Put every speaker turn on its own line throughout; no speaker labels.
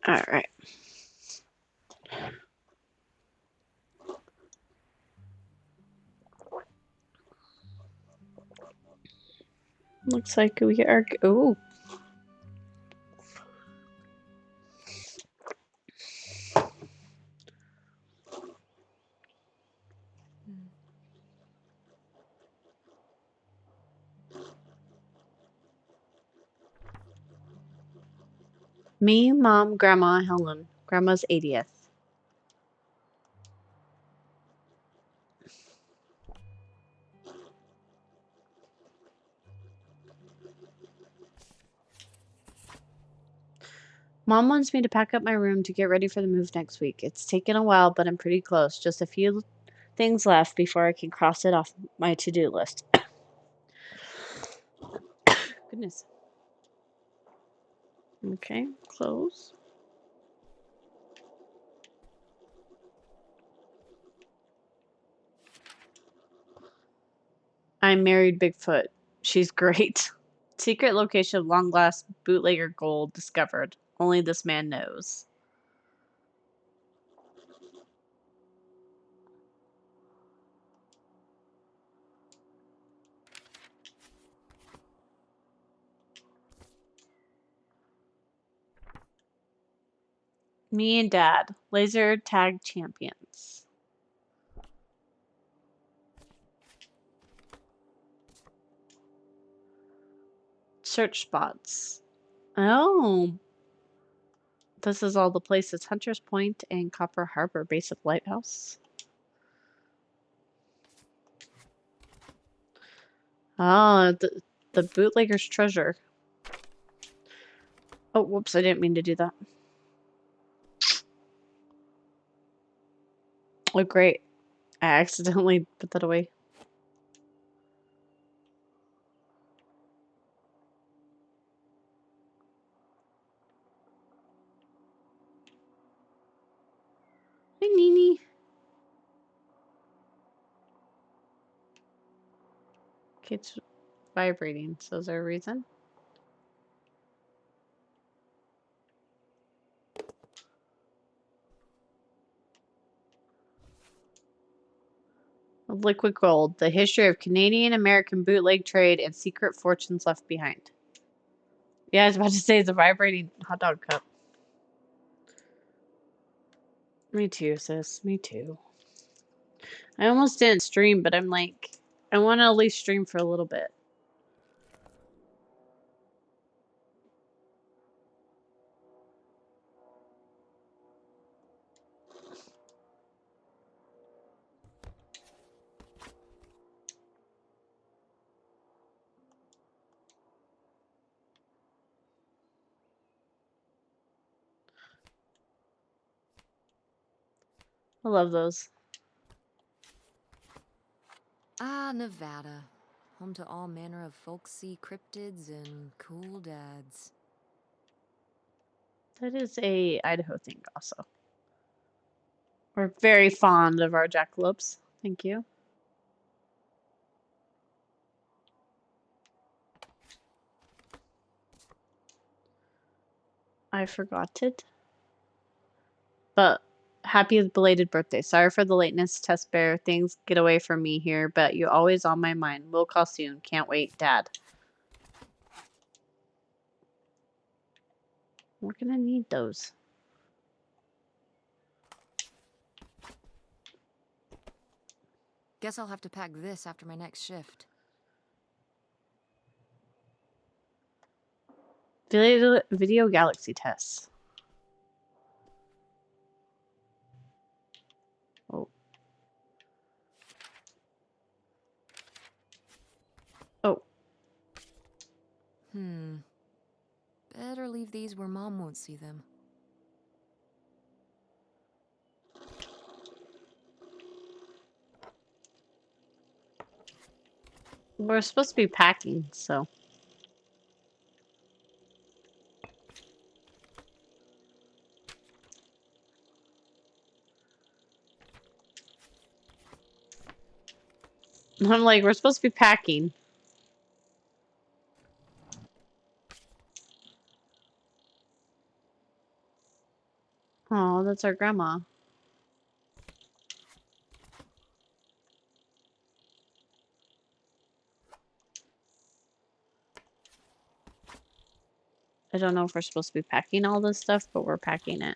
All right. Looks like we are. Oh. Me, Mom, Grandma, Helen. Grandma's 80th. Mom wants me to pack up my room to get ready for the move next week. It's taken a while, but I'm pretty close. Just a few things left before I can cross it off my to-do list. Goodness. Okay, close. I married Bigfoot. She's great. Secret location of long glass bootlegger gold discovered. Only this man knows. Me and Dad, laser tag champions. Search spots. Oh, this is all the places. Hunters Point and Copper Harbor, base of lighthouse. Oh, the bootlegger's treasure. Oh, whoops, I didn't mean to do that. Oh, great. I accidentally put that away. Hi, Nini. Okay, it's vibrating, so is there a reason? Liquid gold, the history of Canadian-American bootleg trade and secret fortunes left behind. Yeah, I was about to say it's a vibrating hot dog cup. Me too, sis. Me too. I almost didn't stream, but I'm like, I want to at least stream for a little bit. I love those.
Ah, Nevada. Home to all manner of folksy cryptids and cool dads.
That is a Idaho thing also. We're very fond of our jackalopes. Thank you. I forgot it. But happy belated birthday. Sorry for the lateness, Test Bear. Things get away from me here, but you're always on my mind. We'll call soon. Can't wait, Dad. We're gonna need those.
Guess I'll have to pack this after my next shift.
Video Galaxy tests. Oh. Oh.
Better leave these where Mom won't see them.
We're supposed to be packing, so. I'm like, we're supposed to be packing. Oh, that's our grandma. I don't know if we're supposed to be packing all this stuff, but we're packing it.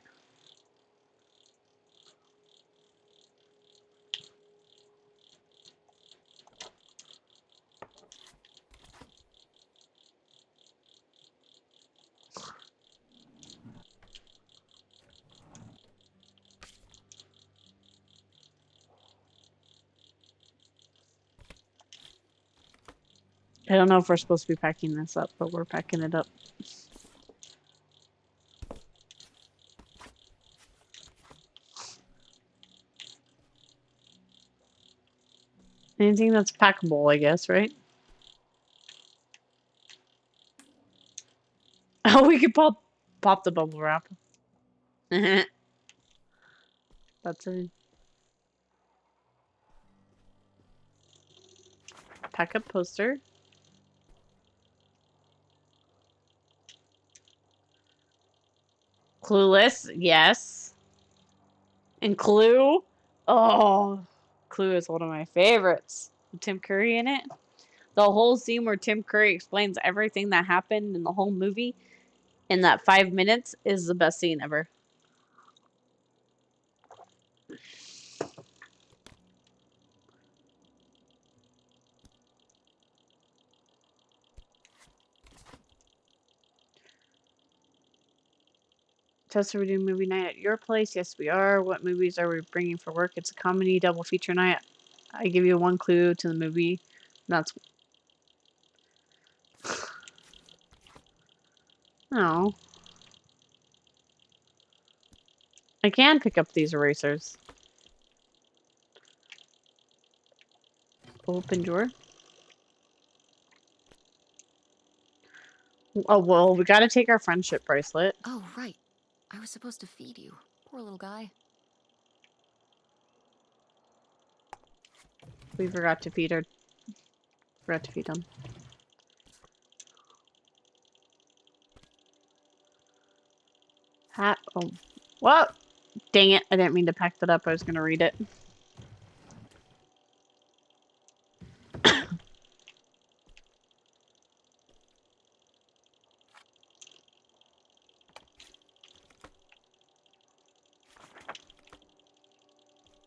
I don't know if we're supposed to be packing this up, but we're packing it up. Anything that's packable, I guess, right? Oh, we could pop the bubble wrap. That's a pack up poster. Clueless, yes. And Clue. Oh, Clue is one of my favorites. With Tim Curry in it. The whole scene where Tim Curry explains everything that happened in the whole movie in that 5 minutes is the best scene ever. Tessa, are we doing movie night at your place? Yes, we are. What movies are we bringing for work? It's a comedy double feature night. I give you one clue to the movie. That's... No. I can pick up these erasers. Open drawer. Oh, well, we gotta take our friendship bracelet.
Oh, right. I was supposed to feed you. Poor little guy.
We forgot to feed her. Forgot to feed him. Hat. Oh. What? Dang it. I didn't mean to pack that up. I was gonna read it.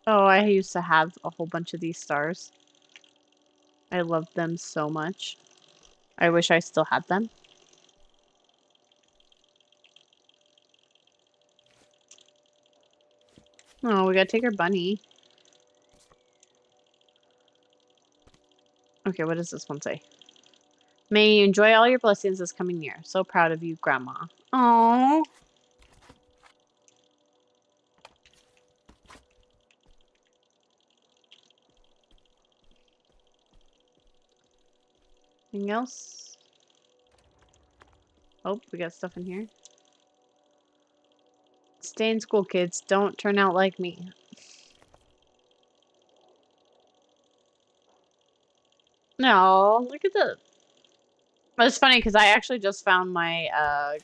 Oh, I used to have a whole bunch of these stars. I loved them so much. I wish I still had them. Oh, we gotta take our bunny. Okay, what does this one say? May you enjoy all your blessings this coming year. So proud of you, Grandma. Oh. Anything else? Oh, we got stuff in here. Stay in school, kids. Don't turn out like me. No, look at the... It's funny because I actually just found my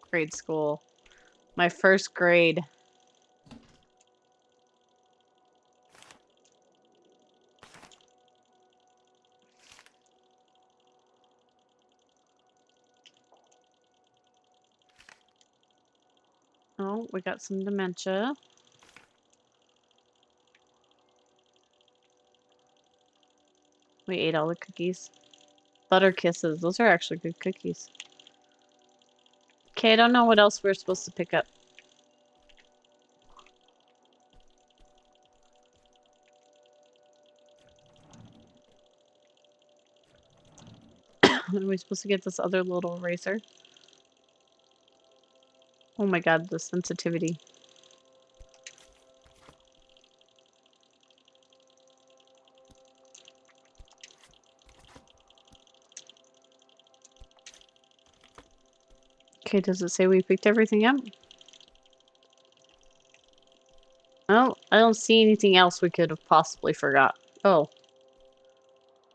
grade school. My first grade. Oh, we got some dementia. We ate all the cookies. Butter kisses. Those are actually good cookies. Okay, I don't know what else we're supposed to pick up. Are we supposed to get this other little eraser? Oh my god, the sensitivity. Okay, does it say we picked everything up? Oh, I don't see anything else we could have possibly forgot. Oh.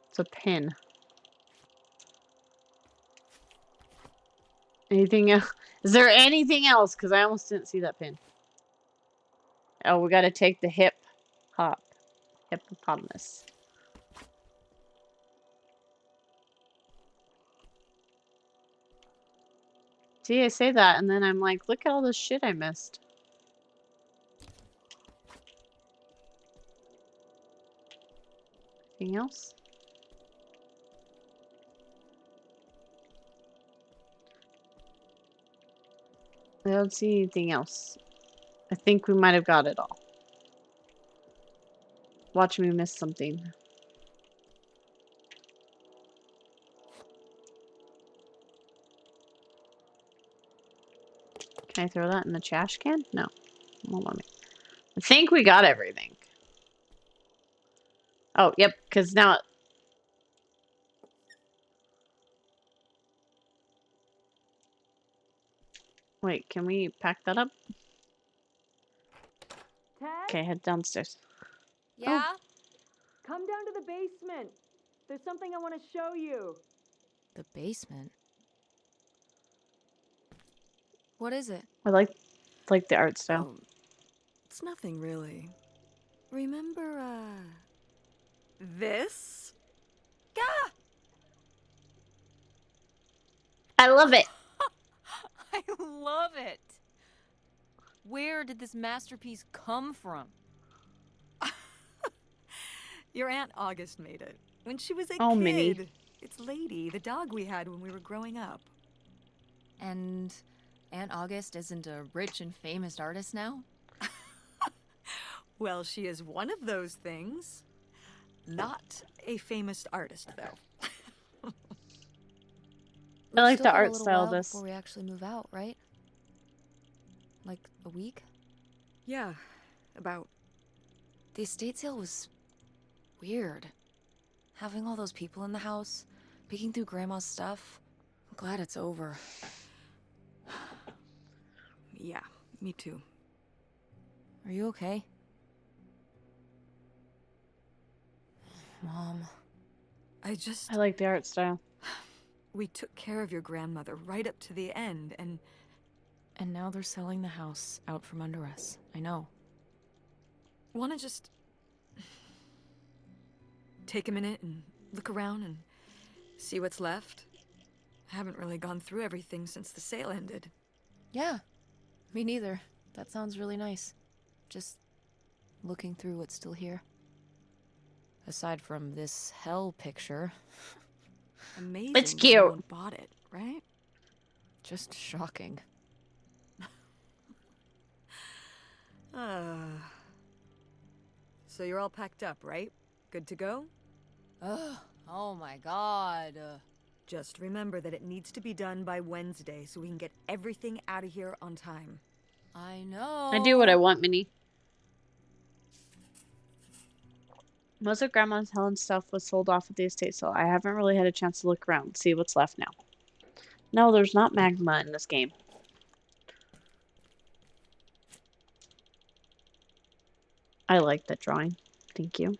It's a pin. Anything else? Is there anything else? Because I almost didn't see that pin. Oh, we gotta take the hippopotamus. See, I say that, and then I'm like, look at all the shit I missed. Anything else? I don't see anything else. I think we might have got it all. Watch me miss something. Can I throw that in the trash can? No. Won't let me. I think we got everything. Oh, yep, because now... Wait, can we pack that up?
Ted?
Okay, head downstairs.
Yeah?
Come down to the basement. There's something I want to show you.
The basement? What is it?
I like the art style.
Oh, it's nothing really. Remember, this? Gah!
I love it.
I love it. Where did this masterpiece come from?
Your Aunt August made it. When she was a
Oh,
kid.
Minnie.
It's Lady, the dog we had when we were growing up.
And Aunt August isn't a rich and famous artist now?
Well, she is one of those things. Not a famous artist, though.
I like
We've still
the
got a
art
little
style of
while
this.
before we actually move out, right? Like a week?
Yeah, about.
The estate sale was weird. Having all those people in the house, picking through Grandma's stuff. I'm glad it's over.
Yeah, me too.
Are you okay? Mom.
I just.
I like the art style.
We took care of your grandmother right up to the end, and.
And now they're selling the house out from under us. I know.
Want to just. Take a minute and look around and see what's left? I haven't really gone through everything since the sale ended.
Yeah. Me neither. That sounds really nice. Just looking through what's still here. Aside from this hell picture.
Amazing.
It's
that
cute.
no one bought it, right?
Just shocking.
So you're all packed up, right? Good to go?
Ugh. Oh my god.
Just remember that it needs to be done by Wednesday so we can get everything out of here on time.
I know.
I do what I want, Minnie. Most of Grandma's Helen's stuff was sold off at the estate sale. I haven't really had a chance to look around, see what's left now. No, there's not magma in this game. I like that drawing. Thank you.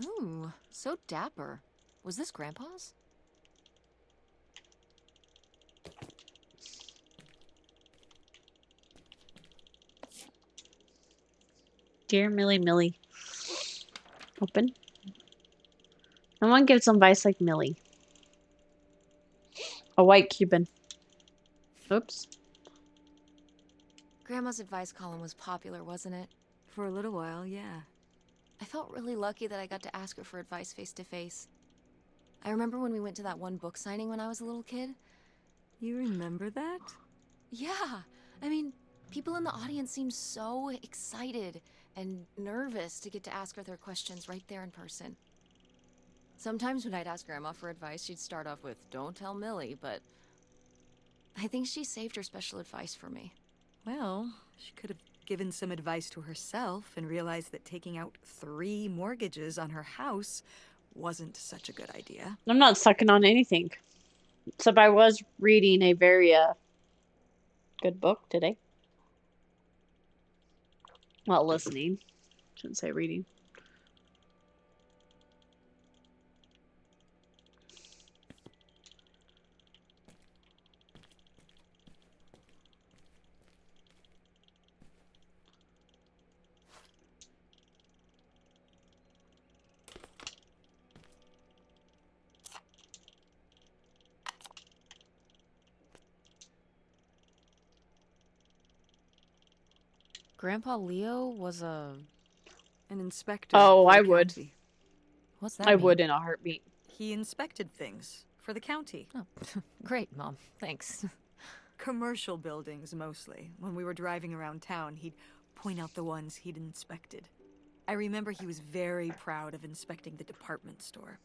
Ooh, so dapper. Was this Grandpa's?
Dear Millie Millie. Open. No one gives advice like Millie. A white Cuban. Oops.
Grandma's advice column was popular, wasn't it?
For a little while, yeah.
I felt really lucky that I got to ask her for advice face to face. I remember when we went to that one book signing when I was a little kid.
You remember that?
Yeah, I mean, people in the audience seemed so excited and nervous to get to ask her their questions right there in person. Sometimes when I'd ask Grandma for advice, she'd start off with, "Don't tell Millie," but I think she saved her special advice for me.
Well, she could have given some advice to herself and realized that taking out 3 mortgages on her house wasn't such a good idea.
I'm not sucking on anything. Except I was reading a very good book today. Well, listening. Shouldn't say reading.
Grandpa Leo was a...
An inspector
Oh,
for the
I would.
county.
What's that
I
mean?
would in a heartbeat.
He inspected things for the county.
Oh, great, Mom. Thanks.
Commercial buildings, mostly. When we were driving around town, he'd point out the ones he'd inspected. I remember he was very proud of inspecting the department store.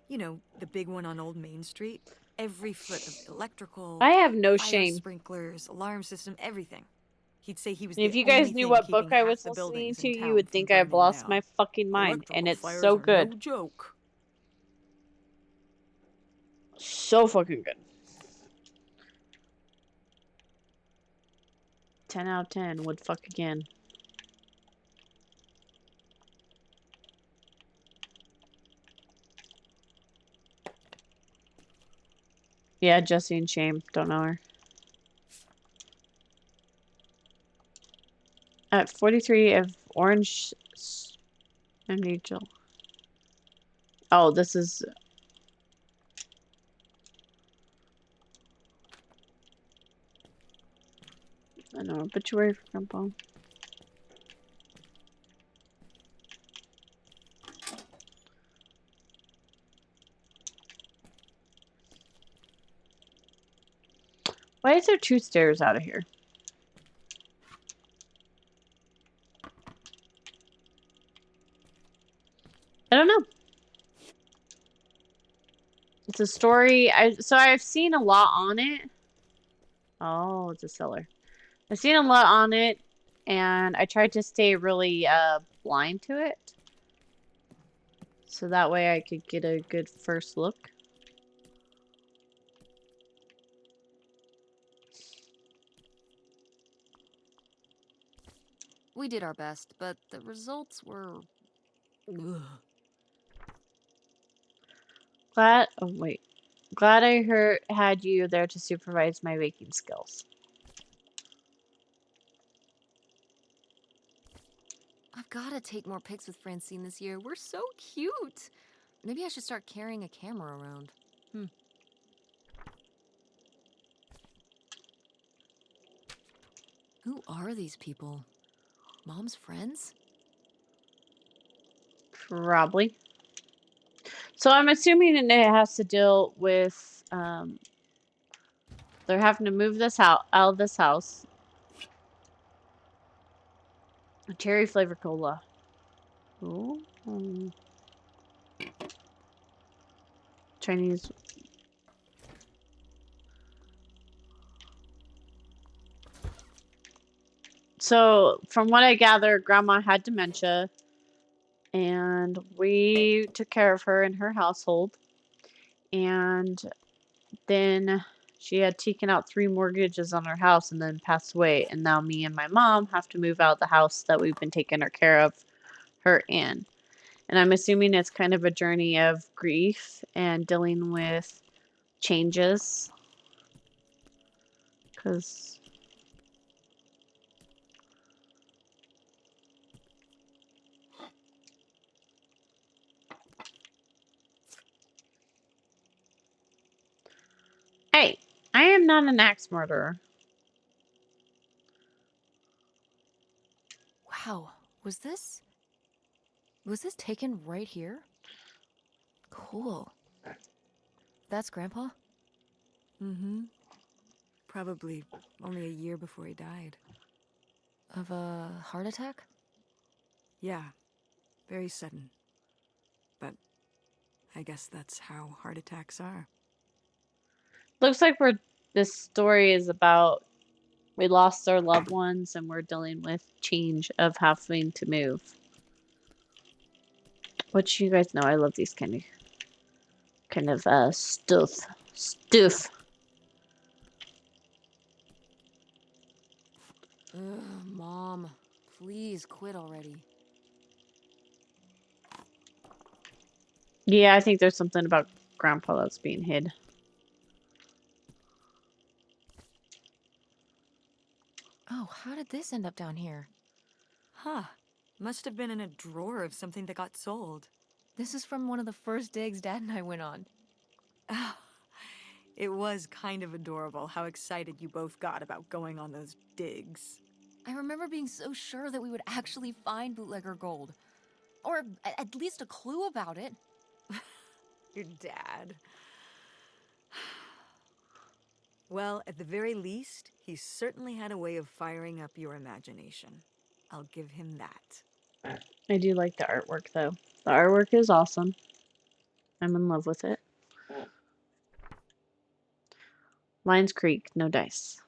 You know, the big one on Old Main Street. Every foot of electrical,
I have no
fire
shame.
sprinklers, alarm system, everything. He'd say he was
And if
the
you guys
only
knew
thing
what
keeping
book I
half
was
the
listening
buildings
to,
in
you
town
would
from
think I've
burning
lost
down.
my fucking mind. And
Electrical
it's
fires
so
are
good.
no joke.
So fucking good. 10 out of 10 would fuck again. Yeah, Jessie and Shame. Don't know her. At 43 of Orange and Rachel. Oh, this is... I know, obituary for Grandpa. Why is there 2 stairs out of here? I don't know. It's a story. So I've seen a lot on it. Oh, it's a cellar. I've seen a lot on it, and I tried to stay really blind to it. So that way I could get a good first look.
We did our best, but the results were... Ugh.
Glad I had you there to supervise my baking skills.
I've gotta take more pics with Francine this year. We're so cute. Maybe I should start carrying a camera around. Who are these people? Mom's friends?
Probably. So I'm assuming it has to deal with they're having to move this out of this house. A cherry flavor cola. Ooh. Chinese. So from what I gather, Grandma had dementia, and we took care of her in her household. And then she had taken out 3 mortgages on her house and then passed away. And now me and my mom have to move out of the house that we've been taking care of her in. And I'm assuming it's kind of a journey of grief and dealing with changes. Because... Hey, I am not an axe murderer.
Wow, was this taken right here? Cool. That's Grandpa?
Mm-hmm. Probably only a year before he died.
Of a heart attack?
Yeah, very sudden. But I guess that's how heart attacks are.
Looks like this story is about we lost our loved ones and we're dealing with change of having to move. Which you guys know I love these kind of stuff.
Ugh, Mom, Please quit already.
Yeah, I think there's something about Grandpa that's being hid.
Oh, how did this end up down here?
Huh. Must have been in a drawer of something that got sold.
This is from one of the first digs Dad and I went on.
It was kind of adorable how excited you both got about going on those digs.
I remember being so sure that we would actually find bootlegger gold. Or at least a clue about it.
Your dad. Well, at the very least, he certainly had a way of firing up your imagination. I'll give him that.
I do like the artwork, though. The artwork is awesome. I'm in love with it. Lions Creek, no dice.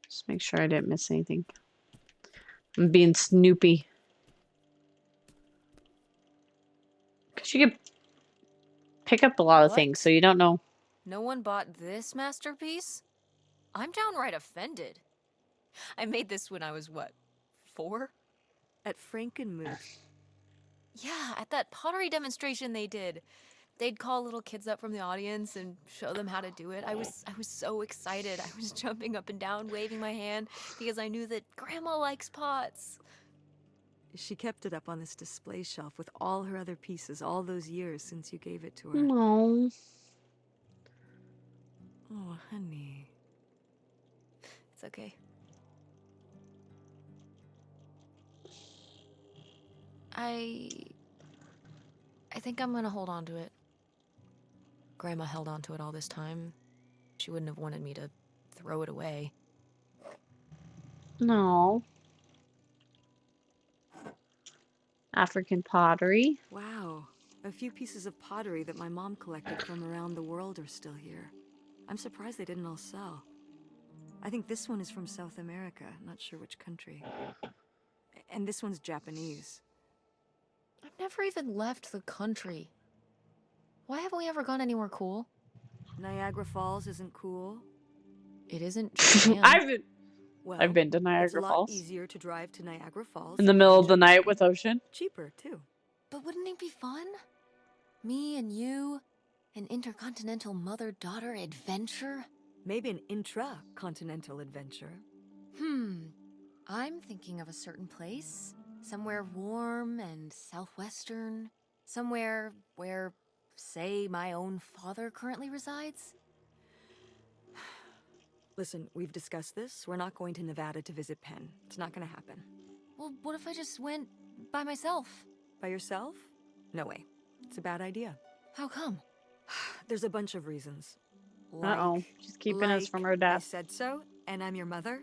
Just make sure I didn't miss anything. I'm being snoopy. Because you could pick up a lot of
What?
things, so you don't know.
No one bought this masterpiece? I'm downright offended. I made this when I was, what, 4?
At Frankenmuth.
Yeah, at that pottery demonstration they did. They'd call little kids up from the audience and show them how to do it. I was so excited. I was jumping up and down, waving my hand, because I knew that Grandma likes pots.
She kept it up on this display shelf with all her other pieces all those years since you gave it to her.
No.
Oh, honey.
It's okay. I think I'm gonna hold on to it. Grandma held on to it all this time. She wouldn't have wanted me to throw it away.
No. African pottery.
Wow. A few pieces of pottery that my mom collected from around the world are still here. I'm surprised they didn't all sell. I think this one is from South America, not sure which country. And this one's Japanese.
I've never even left the country. Why haven't we ever gone anywhere cool?
Niagara Falls isn't cool.
It isn't Japan.
I've been to
It's a
Niagara
lot
Falls.
easier to drive to Niagara Falls
In the middle of the night with ocean.
cheaper too.
But wouldn't it be fun? Me and you, an intercontinental mother-daughter adventure?
Maybe an intra-continental adventure.
I'm thinking of a certain place. Somewhere warm and southwestern. Somewhere where, say, my own father currently resides.
Listen, we've discussed this. We're not going to Nevada to visit Penn. It's not going to happen.
Well, what if I just went by myself?
By yourself? No way. It's a bad idea.
How come?
There's a bunch of reasons.
Uh-oh. She's keeping us from her
I
dad.
said so, and I'm your mother.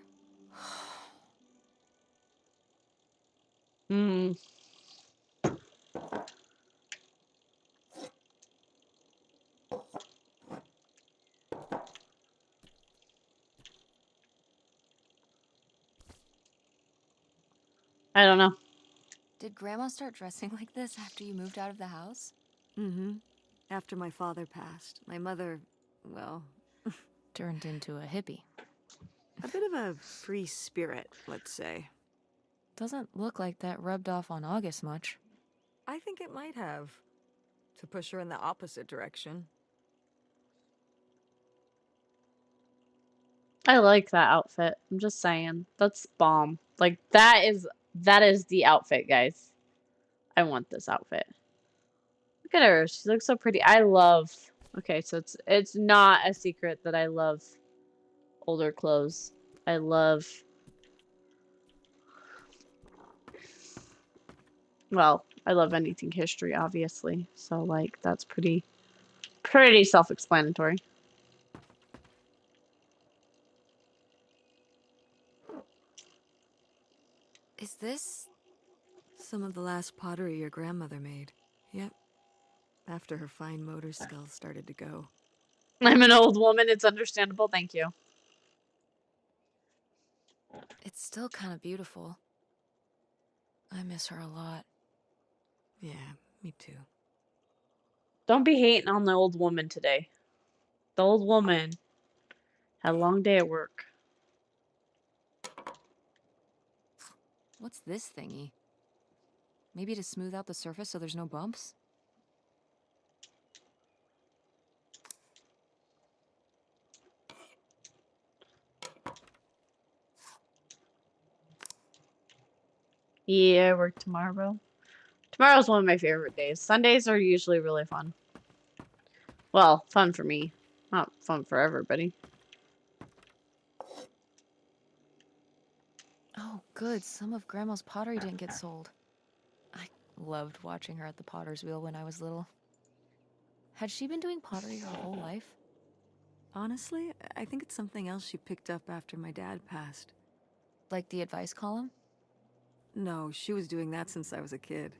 Hmm. I don't know.
Did Grandma start dressing like this after you moved out of the house?
Mm-hmm. After my father passed, my mother, well,
Turned into a hippie.
a bit of a free spirit, let's say.
Doesn't look like that rubbed off on August much.
I think it might have. To push her in the opposite direction.
I like that outfit. I'm just saying. That's bomb. Like that is the outfit, guys. I want this outfit. Look at her. She looks so pretty. I love. Okay, so it's not a secret that I love older clothes. I love. Well, I love anything history, obviously. So like that's pretty self-explanatory.
Is this...
Some of the last pottery your grandmother made. Yep. After her fine motor skills started to go.
I'm an old woman. It's understandable. Thank you.
It's still kind of beautiful. I miss her a lot.
Yeah, me too.
Don't be hating on the old woman today. The old woman Had a long day at work.
What's this thingy? Maybe to smooth out the surface so there's no bumps?
Yeah, I work tomorrow. Tomorrow's one of my favorite days. Sundays are usually really fun. Well, fun for me. Not fun for everybody.
Oh, good. Some of Grandma's pottery didn't get sold. I loved watching her at the potter's wheel when I was little. Had she been doing pottery her whole life?
Honestly, I think it's something else she picked up after my dad passed.
Like the advice column?
No, she was doing that since I was a kid.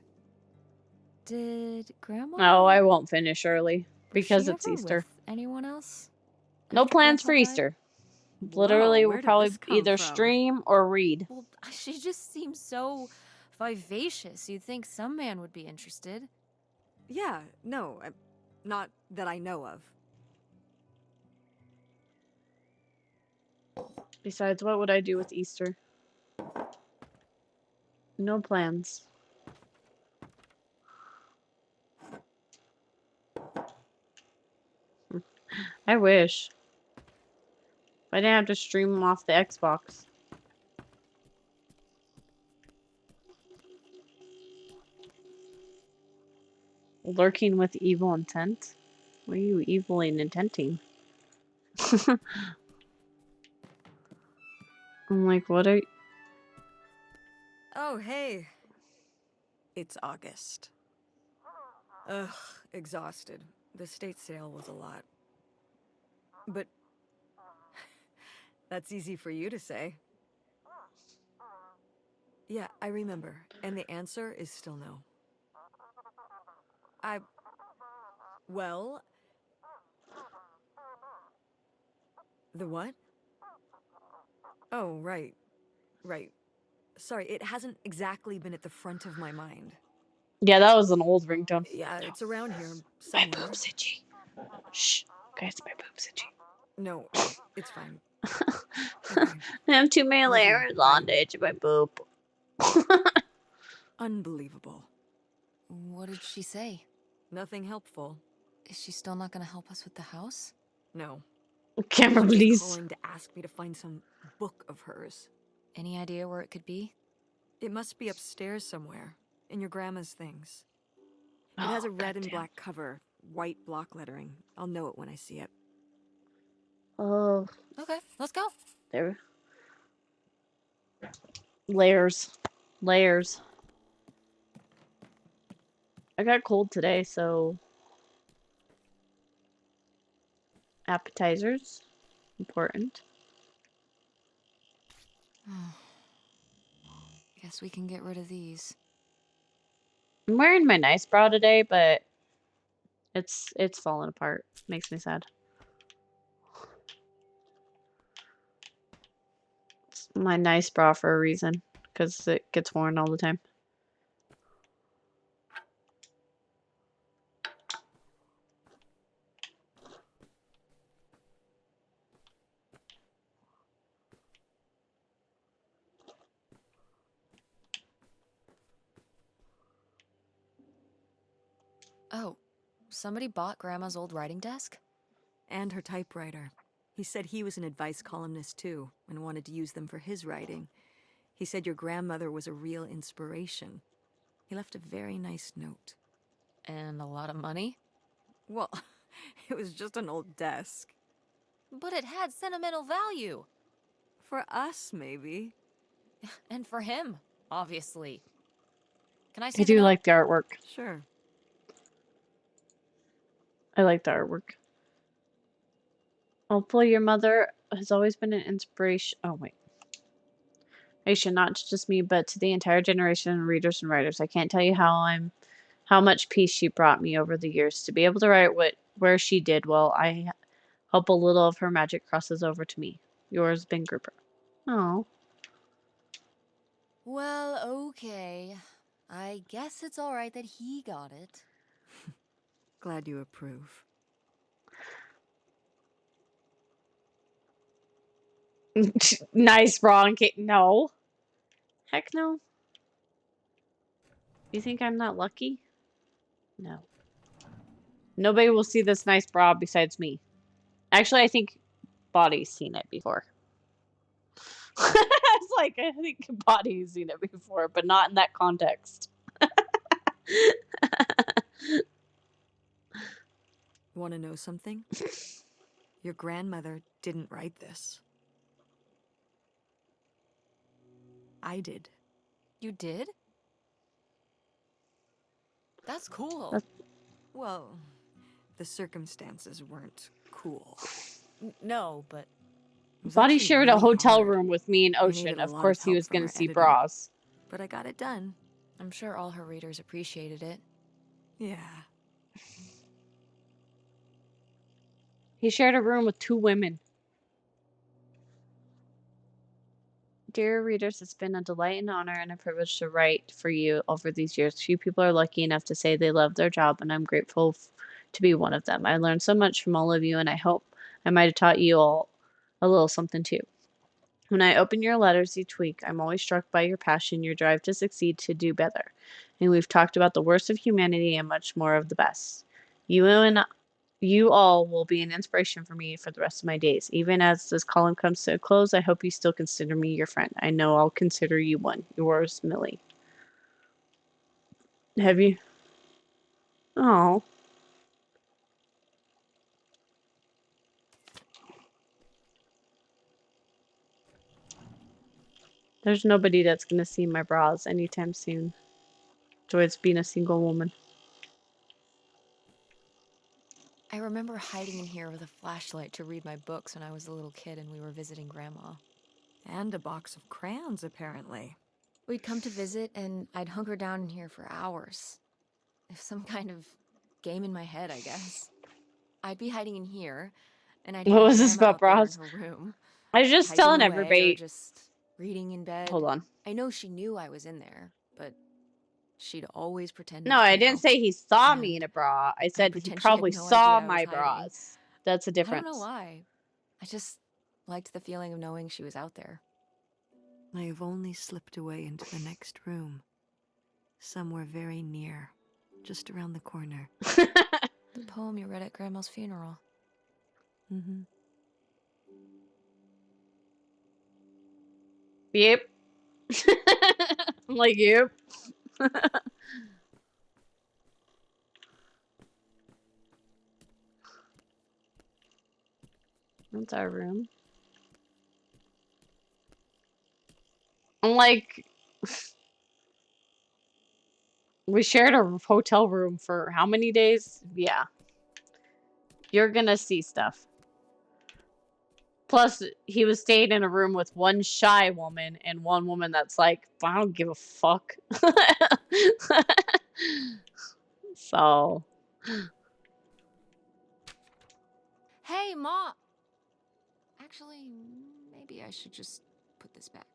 Did Grandma...
Oh, I won't finish early
was
because
she
it's
ever
Easter.
with anyone else?
No
after
plans for
Grandpa died?
Easter.
Whoa,
Literally,
where
we'll
did
probably
this come
either
from?
stream or read.
Well, she just seems so vivacious. You'd think some man would be interested.
Yeah, no, not that I know of.
Besides, what would I do with Easter? No plans. I wish. I didn't have to stream them off the Xbox. Lurking with evil intent? What are you evilly intenting? I'm like, what are you?
Oh, hey. It's August. Ugh, exhausted. The state sale was a lot. But that's easy for you to say. Yeah, I remember. And the answer is still no. Well... The what? Oh, right. Right. Sorry, it hasn't exactly been at the front of my mind.
Yeah, that was an old ringtone.
Yeah, it's around here
My
somewhere.
boob's itchy. Shh. Guys, my boob's itchy.
No, it's fine. Okay.
I have too many
Love you.
layers on
Bye.
to itch my boob.
Unbelievable.
What did she say?
Nothing helpful.
Is she still not gonna help us with the house?
No.
Camera,
She was
please.
calling to ask me to find some book of hers.
Any idea where it could be?
It must be upstairs somewhere, in your grandma's things. It has a red and
goddamn.
black cover, white block lettering. I'll know it when I see it.
Oh,
Okay, let's go.
there. Layers. Layers. I got cold today, so appetizers. Important.
Guess we can get rid of these.
I'm wearing my nice bra today, but it's falling apart. Makes me sad. It's my nice bra for a reason, because it gets worn all the time.
Oh, somebody bought Grandma's old writing desk?
And her typewriter. He said he was an advice columnist too, and wanted to use them for his writing. He said your grandmother was a real inspiration. He left a very nice note.
And a lot of money?
Well, it was just an old desk.
But it had sentimental value.
For us, maybe.
And for him, obviously. Can I see
I
the
do
note?
like the artwork.
Sure.
I like the artwork. Hopefully your mother has always been an inspiration. Oh, wait. Not to just me, but to the entire generation of readers and writers. I can't tell you how much peace she brought me over the years. To be able to write where she did, well, I hope a little of her magic crosses over to me. Yours, Ben Gruber. Oh.
Well, okay. I guess it's alright that he got it.
Glad you approve.
Nice bra and no. Heck no. You think I'm not lucky? No. Nobody will see this nice bra besides me. Actually, I think Body's seen it before. It's like, I think Body's seen it before, but not in that context.
Want to know something? Your grandmother didn't write this. I did.
You did? That's cool.
Well, the circumstances weren't cool.
No, but
It was
Body
actually
shared a
really
hotel
hard.
room with me and
I
Ocean.
needed a
Of
lot of
course, he
help
was
from
going
our
to see
editor.
bras.
But I got it done.
I'm sure all her readers appreciated it.
Yeah.
He shared a room with 2 women. Dear readers, it's been a delight and honor and a privilege to write for you over these years. Few people are lucky enough to say they love their job, and I'm grateful to be one of them. I learned so much from all of you, and I hope I might have taught you all a little something too. When I open your letters each week, I'm always struck by your passion, your drive to succeed, to do better. And we've talked about the worst of humanity and much more of the best. You all will be an inspiration for me for the rest of my days. Even as this column comes to a close, I hope you still consider me your friend. I know I'll consider you one. Yours, Millie. Have you? Oh. There's nobody that's going to see my bras anytime soon. Joy's being a single woman.
I remember hiding in here with a flashlight to read my books when I was a little kid and we were visiting Grandma.
And a box of crayons, apparently.
We'd come to visit and I'd hunker down in here for hours. If some kind of game in my head, I guess. I'd be hiding in here, and I'd
What
hear
was this
Grandma
about
out there
bras?
in her room,
I was just
typing
telling
away or
everybody.
just reading in bed.
Hold on.
I know she knew I was in there, but she'd always pretend
No,
not to
I didn't
know.
say he saw me
And
in a bra. I said he
pretend she had
probably
no
saw
idea I was
my
hiding.
bras. That's a
I
difference.
don't know why. I just liked the feeling of knowing she was out there.
I have only slipped away into the next room. Somewhere very near. Just around the corner.
The poem you read at Grandma's funeral.
Mm-hmm.
Yep. I'm like, yep. That's our room. I'm like, we shared a hotel room for how many days? Yeah. You're gonna see stuff. Plus, he was staying in a room with one shy woman and one woman that's like, I don't give a fuck. So.
Hey, Mom! Actually, maybe I should just put this back.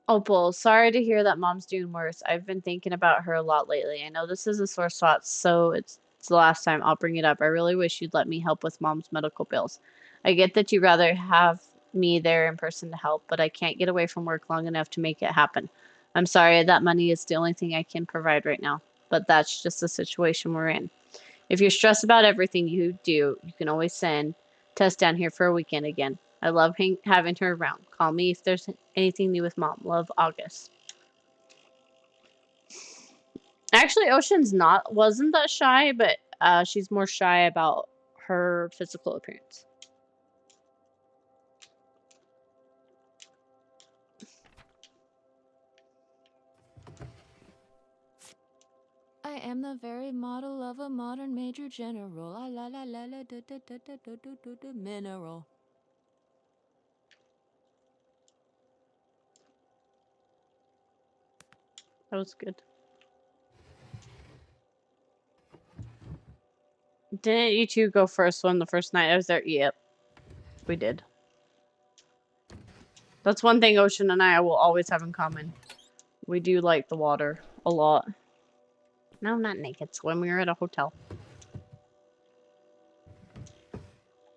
Opal, sorry to hear that Mom's doing worse. I've been thinking about her a lot lately. I know this is a sore spot, so it's the last time I'll bring it up. I really wish you'd let me help with Mom's medical bills. I get that you'd rather have me there in person to help, but I can't get away from work long enough to make it happen. I'm sorry, that money is the only thing I can provide right now, but that's just the situation we're in. If you're stressed about everything you do, you can always send Tess down here for a weekend again. I love having her around. Call me if there's anything new with Mom. Love, August. Actually, Ocean's wasn't that shy, but she's more shy about her physical appearance.
I am the very model of a modern major general. La la la la la da da da da da da da da mineral.
That was good. Didn't you two go first one the first night I was there? Yep. We did. That's one thing Ocean and I will always have in common. We do like the water a lot. No, not naked swim. We were at a hotel.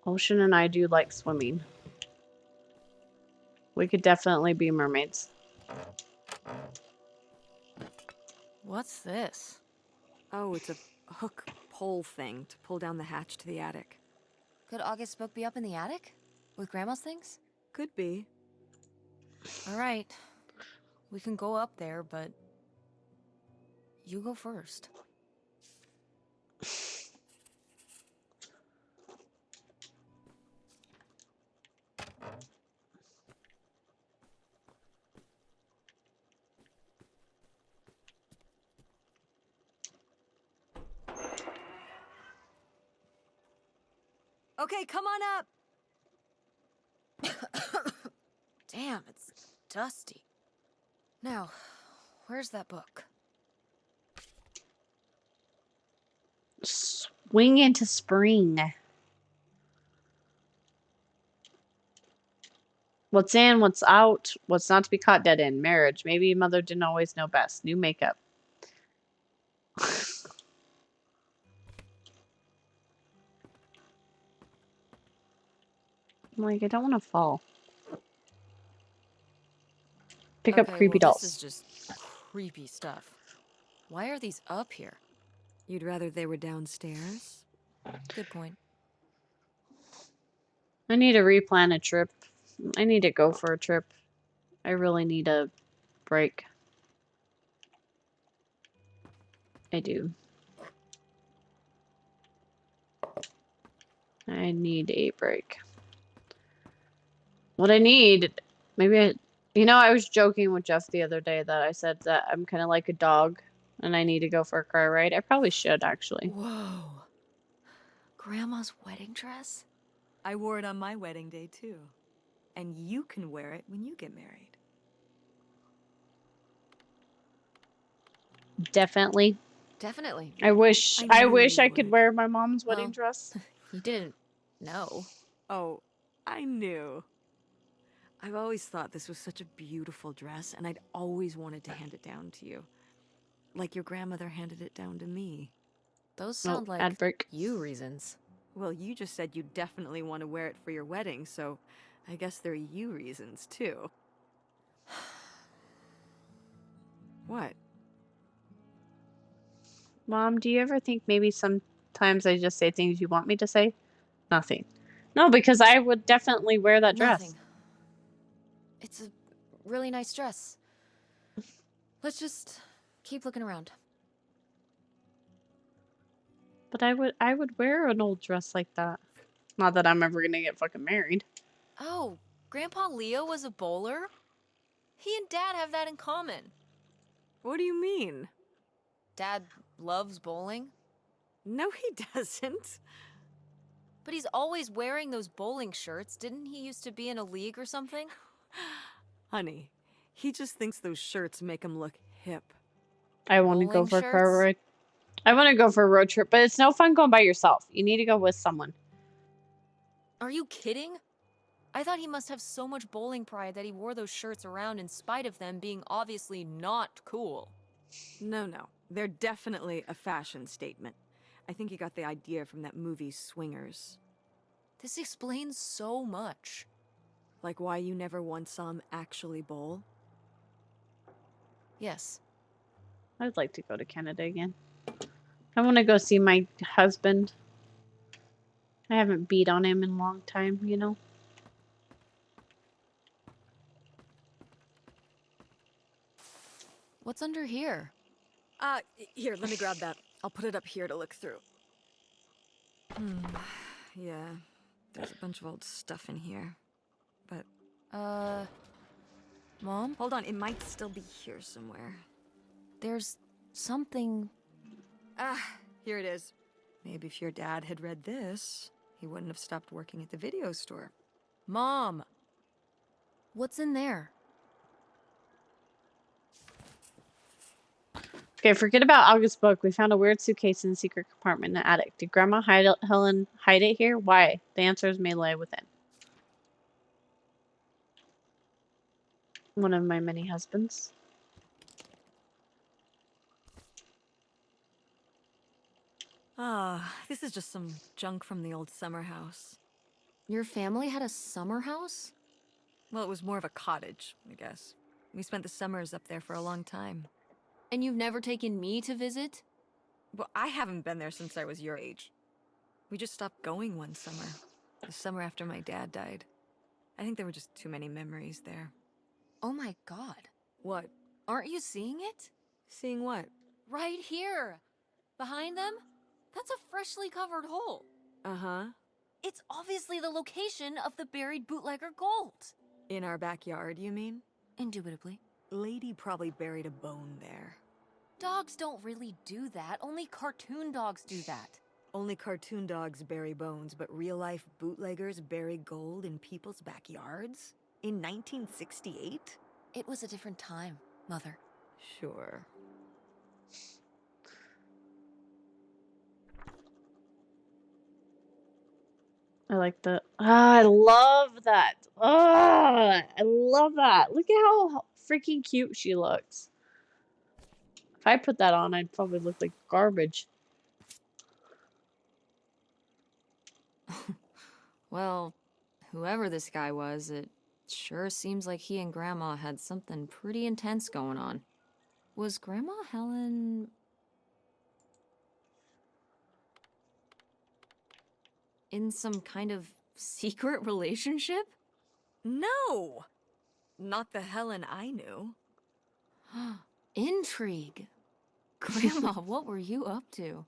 Ocean and I do like swimming. We could definitely be mermaids.
What's this?
Oh, it's a hook pole thing to pull down the hatch to the attic.
Could August Book be up in the attic? With Grandma's things?
Could be.
Alright. We can go up there, but... you go first.
Okay, come on up!
Damn, it's dusty. Now, where's that book?
Swing into spring. What's in, what's out, what's not to be caught dead in. Marriage. Maybe mother didn't always know best. New makeup. Like, I don't want to fall. Pick up creepy dolls.
This is just creepy stuff. Why are these up here?
You'd rather they were downstairs?
Good point.
I need to replan a trip. I need to go for a trip. I really need a break. I do. I need a break. What I need, maybe I was joking with Jeff the other day that I said that I'm kind of like a dog and I need to go for a car ride. I probably should, actually.
Whoa. Grandma's wedding dress?
I wore it on my wedding day, too. And you can wear it when you get married.
Definitely.
Definitely.
I wish
I
I
knew
wish
you
I could
would.
wear my mom's wedding
Well,
dress.
You didn't know.
Oh, I knew. I've always thought this was such a beautiful dress, and I'd always wanted to hand it down to you. Like your grandmother handed it down to me.
Those sound like
ad break.
you reasons.
Well, you just said you definitely want to wear it for your wedding, so I guess they're you reasons, too. What?
Mom, do you ever think maybe sometimes I just say things you want me to say? Nothing. No, because I would definitely wear that dress.
Nothing. It's a really nice dress. Let's just keep looking around.
But I would wear an old dress like that. Not that I'm ever gonna get fucking married.
Oh, Grandpa Leo was a bowler? He and Dad have that in common.
What do you mean?
Dad loves bowling,
No, he doesn't.
but he's always wearing those bowling shirts. Didn't he used to be in a league or something?
Honey, he just thinks those shirts make him look hip.
I want to go
Bowling
for a car
shirts?
ride. I want to go for a road trip, but it's no fun going by yourself. You need to go with someone.
Are you kidding? I thought he must have so much bowling pride that he wore those shirts around in spite of them being obviously not cool.
No, they're definitely a fashion statement. I think he got the idea from that movie Swingers.
This explains so much.
Like why you never once saw him actually bowl?
Yes.
I'd like to go to Canada again. I want to go see my husband. I haven't beat on him in a long time, you know?
What's under here?
Here, let me grab that. I'll put it up here to look through. Yeah, there's a bunch of old stuff in here. But,
Mom?
hold on, it might still be here somewhere.
There's something...
Here it is. Maybe if your dad had read this, he wouldn't have stopped working at the video store.
Mom! What's in there?
Okay, forget about August's book. We found a weird suitcase in the secret compartment in the attic. Did Grandma Helen hide it here? Why? The answers may lie within. One of my many husbands.
This is just some junk from the old summer house.
Your family had a summer house?
Well, it was more of a cottage, I guess. We spent the summers up there for a long time.
And you've never taken me to visit?
Well, I haven't been there since I was your age. We just stopped going one summer. The summer after my dad died. I think there were just too many memories there.
Oh my god.
What?
Aren't you seeing it?
Seeing what?
Right here! Behind them? That's a freshly covered hole.
Uh-huh.
It's obviously the location of the buried bootlegger gold.
In our backyard, you mean?
Indubitably.
Lady probably buried a bone there.
Dogs don't really do that. Only cartoon dogs do that.
Only cartoon dogs bury bones, but real-life bootleggers bury gold in people's backyards? In 1968?
It was a different time, Mother.
Sure.
I like the. Ah, I love that. Ah, I love that. Look at how freaking cute she looks. If I put that on, I'd probably look like garbage.
Well, whoever this guy was, it sure seems like he and Grandma had something pretty intense going on. Was Grandma Helen... in some kind of secret relationship?
No! Not the Helen I knew.
Intrigue. Grandma, what were you up to?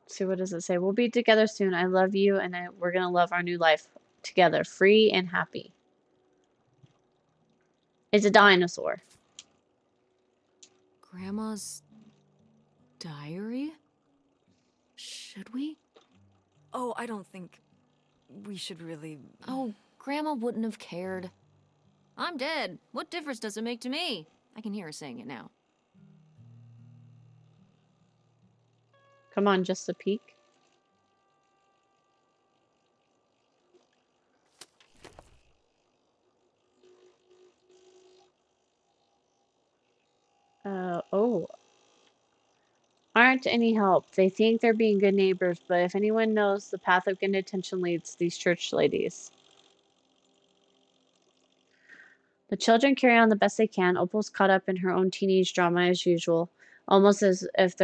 See, what does it say? We'll be together soon. I love you, and we're gonna love our new life together, free and happy. It's a dinosaur.
Grandma's diary? Should we?
Oh, I don't think we should really...
Oh, Grandma wouldn't have cared. I'm dead. What difference does it make to me? I can hear her saying it now.
Come on, just a peek. Oh. Aren't any help. They think they're being good neighbors, but if anyone knows, the path of good intention leads these church ladies. The children carry on the best they can. Opal's caught up in her own teenage drama as usual, almost as if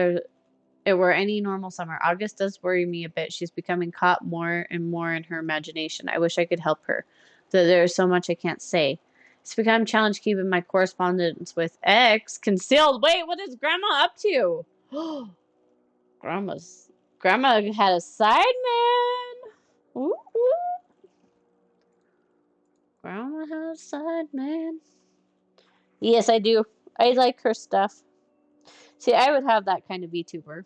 it were any normal summer. August does worry me a bit. She's becoming caught more and more in her imagination. I wish I could help her, though there is so much I can't say. It's become a challenge keeping my correspondence with X concealed. Wait, what is Grandma up to? Grandma had a side man. Ooh, ooh. Grandma had a side man. Yes, I do. I like her stuff. See, I would have that kind of VTuber.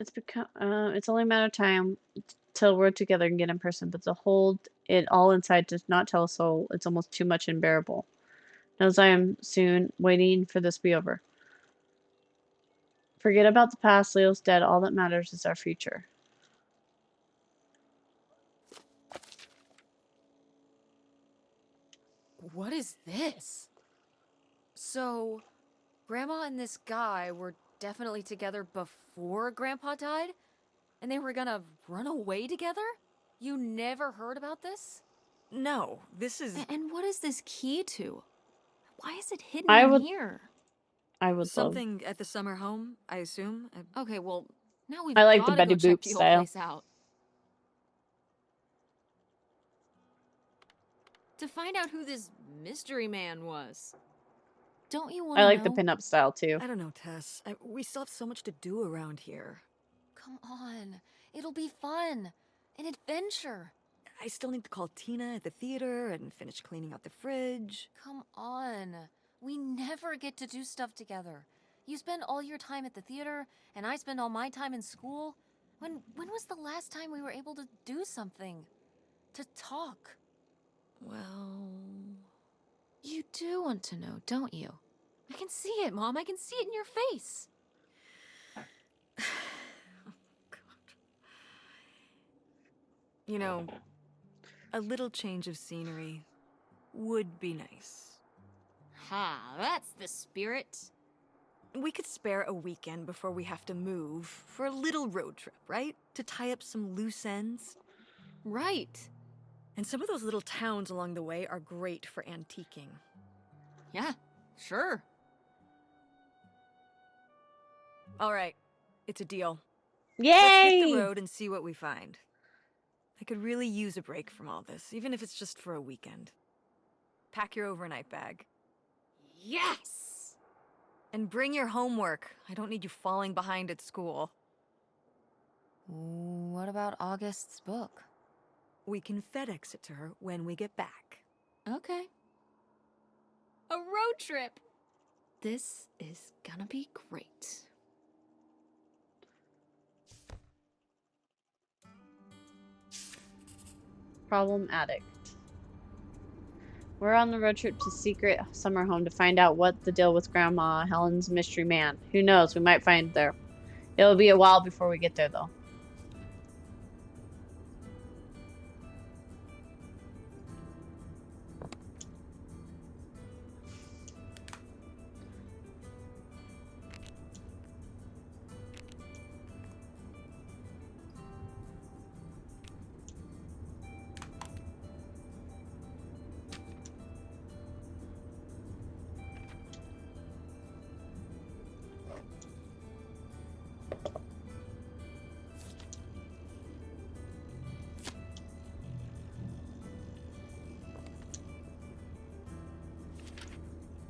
It's only a matter of time till we're together and get in person, but to hold it all inside does not tell a soul. It's almost too much unbearable. Knows I am soon waiting for this to be over. Forget about the past. Leo's dead. All that matters is our future.
What is this? So, Grandma and this guy were definitely together before Grandpa died? And they were gonna run away together? You never heard about this?
No, this is...
And what is this key to? Why is it hidden here?
I would
Something at the summer home, I assume?
Okay, well, now we've
I like the
gotta
Betty
go check
Boop
the whole
style.
place out. To find out who this mystery man was. Don't you want to
I like
know?
the pinup style too.
I don't know, Tess. We still have so much to do around here.
Come on. It'll be fun. An adventure.
I still need to call Tina at the theater and finish cleaning out the fridge.
Come on. We never get to do stuff together. You spend all your time at the theater, and I spend all my time in school. When was the last time we were able to do something? To talk?
Well...
You do want to know, don't you? I can see it, Mom. I can see it in your face.
Oh, God. You know, a little change of scenery would be nice.
Ha, that's the spirit.
We could spare a weekend before we have to move for a little road trip, right? To tie up some loose ends.
Right.
And some of those little towns along the way are great for antiquing.
Yeah, sure.
All right, it's a deal. Let's hit the
Yay!
road and see what we find. I could really use a break from all this, even if it's just for a weekend. Pack your overnight bag.
Yes!
And bring your homework. I don't need you falling behind at school.
What about August's book?
We can FedEx it to her when we get back.
Okay. A road trip! This is gonna be great.
Problem addict. We're on the road trip to secret summer home to find out what the deal with Grandma Helen's mystery man. Who knows? We might find there. It'll be a while before we get there, though.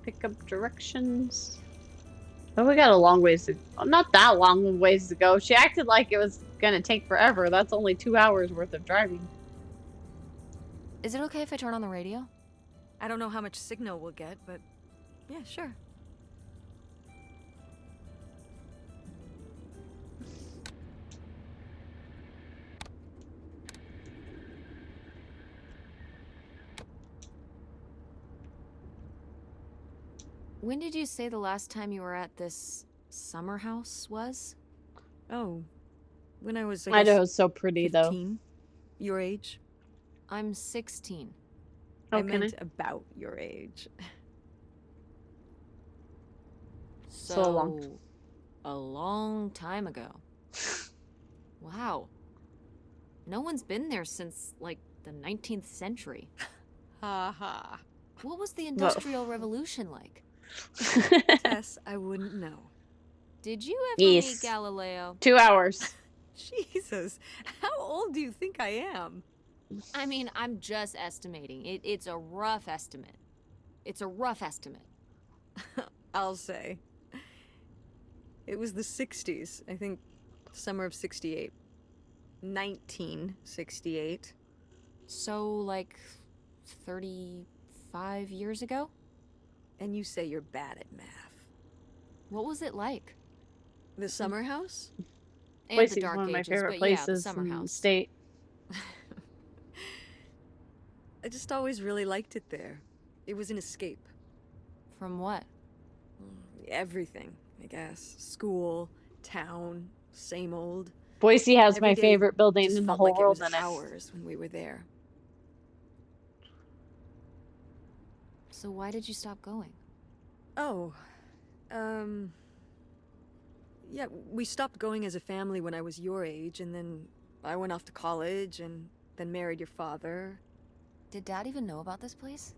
Pick up directions. Oh, we got a long ways to... well, not that long ways to go. She acted like it was gonna take forever. That's only 2 hours worth of driving.
Is it okay if I turn on the radio?
I don't know how much signal we'll get, but yeah, sure.
When did you say the last time you were at this summer house was?
Oh, when I was,
I know,
guess,
it's so pretty, though.
15, your age.
I'm 16.
Oh,
I
can
meant about your age.
So long.
A long time ago. Wow. No one's been there since, like, the 19th century.
Ha ha.
What was the Industrial Revolution like?
Tess, I wouldn't know.
Did you ever
Yes.
meet Galileo?
2 hours.
Jesus, how old do you think I am?
I mean, I'm just estimating. It's a rough estimate. It's a rough estimate.
I'll say. It was the 60s, I think summer of 68. 1968.
So, like, 35 years ago?
And you say you're bad at math.
What was it like?
The summer house?
And
Boise
the
is
Dark
one of my
Ages,
favorite
but yeah, the
places
summer
in the
house.
state.
I just always really liked it there. It was an escape.
From what?
Everything, I guess. School, town, same old.
Boise has
Every
my
day
favorite building
just
in the
felt
whole
like
world
it was
in it.
hours when we were there.
So why did you stop going?
Oh, yeah, we stopped going as a family when I was your age, and then I went off to college, and then married your father.
Did Dad even know about this place?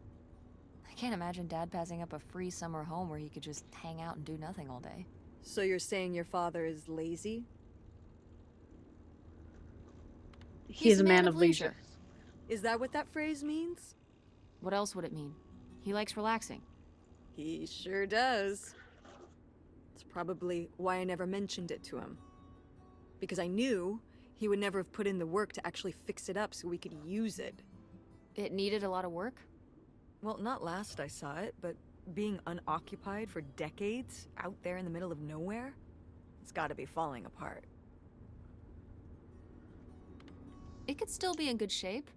I can't imagine Dad passing up a free summer home where he could just hang out and do nothing all day.
So you're saying your father is lazy?
He's a man of leisure.
Is that what that phrase means?
What else would it mean? He likes relaxing.
He sure does. It's probably why I never mentioned it to him. Because I knew he would never have put in the work to actually fix it up so we could use it.
It needed a lot of work?
Well, not last I saw it, but being unoccupied for decades out there in the middle of nowhere, it's gotta be falling apart.
It could still be in good shape.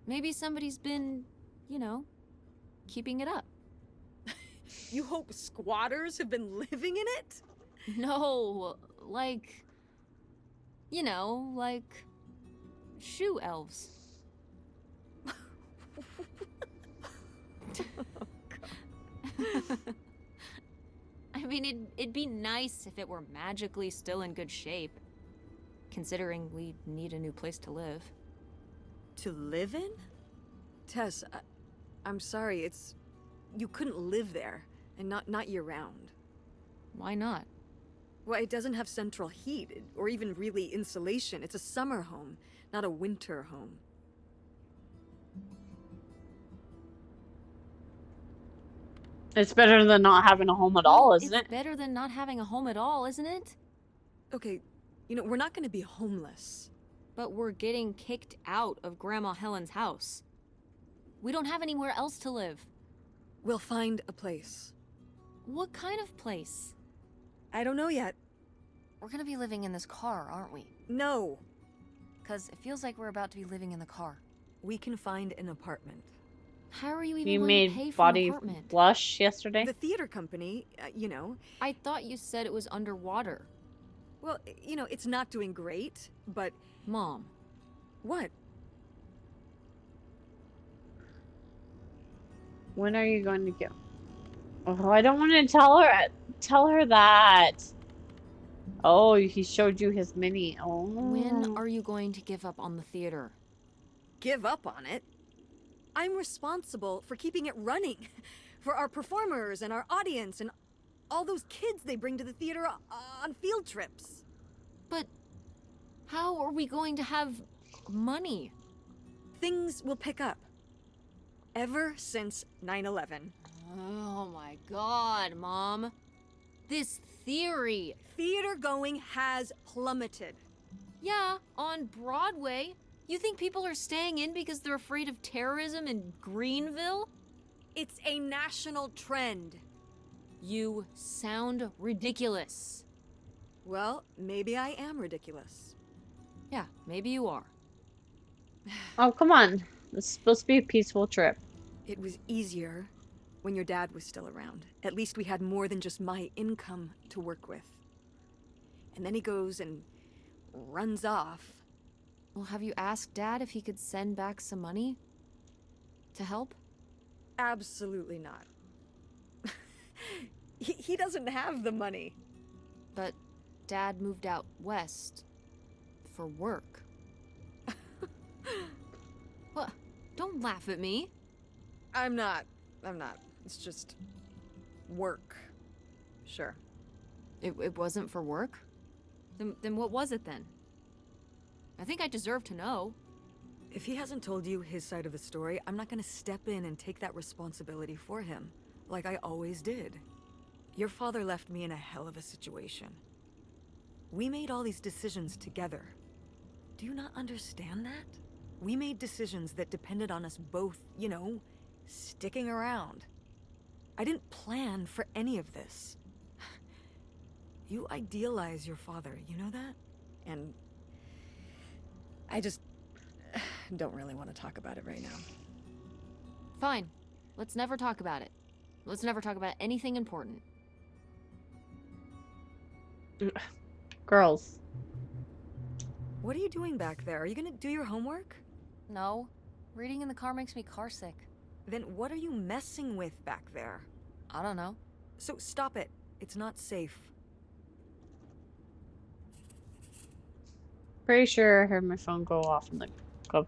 Maybe somebody's been, you know, keeping it up.
You hope squatters have been living in it?
No, like, you know, like shoe elves. I I mean, it'd be nice if it were magically still in good shape. Considering we need a new place to live.
To live in? Tess, I'm sorry, you couldn't live there, and not year-round.
Why not?
Well, it doesn't have central heat, or even really insulation. It's a summer home, not a winter home.
It's better than not having a home at all, isn't it?
It's better than not having a home at all, isn't it?
Okay, we're not gonna be homeless.
But we're getting kicked out of Grandma Helen's house. We don't have anywhere else to live.
We'll find a place.
What kind of place?
I don't know yet.
We're gonna be living in this car, aren't we?
No.
'Cause it feels like we're about to be living in the car.
We can find an apartment.
How are you even
You
going to pay
made
for an
Body
apartment?
blush yesterday.
The theater company,
I thought you said it was underwater.
well, it's not doing great, but
Mom,
what?
When are you going to get? Oh, I don't want to tell her. Tell her that. Oh, he showed you his mini. Oh.
when are you going to give up on the theater?
Give up on it? I'm responsible for keeping it running. For our performers and our audience and all those kids they bring to the theater on field trips.
But how are we going to have money?
Things will pick up. Ever since 9/11.
Oh my god, Mom. This theory.
Theater going has plummeted.
Yeah, on Broadway. You think people are staying in because they're afraid of terrorism in Greenville?
It's a national trend.
You sound ridiculous.
Well, maybe I am ridiculous.
Yeah, maybe you are.
Oh, come on. It's supposed to be a peaceful trip.
It was easier when your dad was still around. At least we had more than just my income to work with. And then he goes and runs off.
Well, have you asked Dad if he could send back some money? To help?
Absolutely not. he doesn't have the money.
But Dad moved out west for work. What? Don't laugh at me.
I'm not. It's just work. Sure.
It wasn't for work? Then what was it then? I think I deserve to know.
If he hasn't told you his side of the story, I'm not gonna step in and take that responsibility for him, like I always did. Your father left me in a hell of a situation. We made all these decisions together. Do you not understand that? We made decisions that depended on us both, sticking around. I didn't plan for any of this. You idealize your father, you know that? And I just don't really want to talk about it right now.
Fine. Let's never talk about it. Let's never talk about anything important.
Girls.
What are you doing back there? Are you gonna do your homework?
No. Reading in the car makes me carsick.
Then what are you messing with back there?
I don't know.
So stop it. It's not safe.
Pretty sure I heard my phone go off in the club.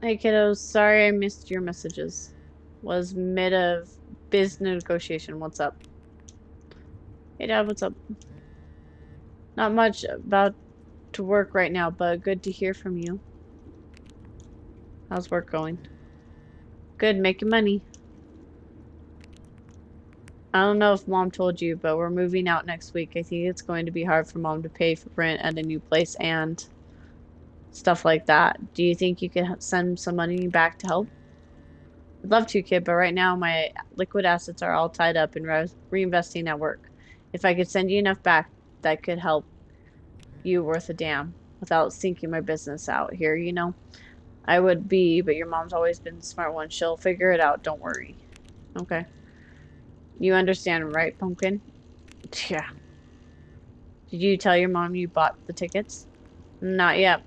Hey kiddos, sorry I missed your messages. Was mid of biz negotiation. What's up? Hey Dad, what's up? Not much about to work right now, but good to hear from you. How's work going? Good, making money. I don't know if Mom told you, but we're moving out next week. I think it's going to be hard for Mom to pay for rent at a new place and stuff like that. Do you think you could send some money back to help? I'd love to, kid, but right now my liquid assets are all tied up in reinvesting at work. If I could send you enough back, that could help you worth a damn without sinking my business out here, I would be, but your mom's always been the smart one. She'll figure it out. Don't worry. Okay. You understand, right, Pumpkin? Yeah. Did you tell your mom you bought the tickets? Not yet.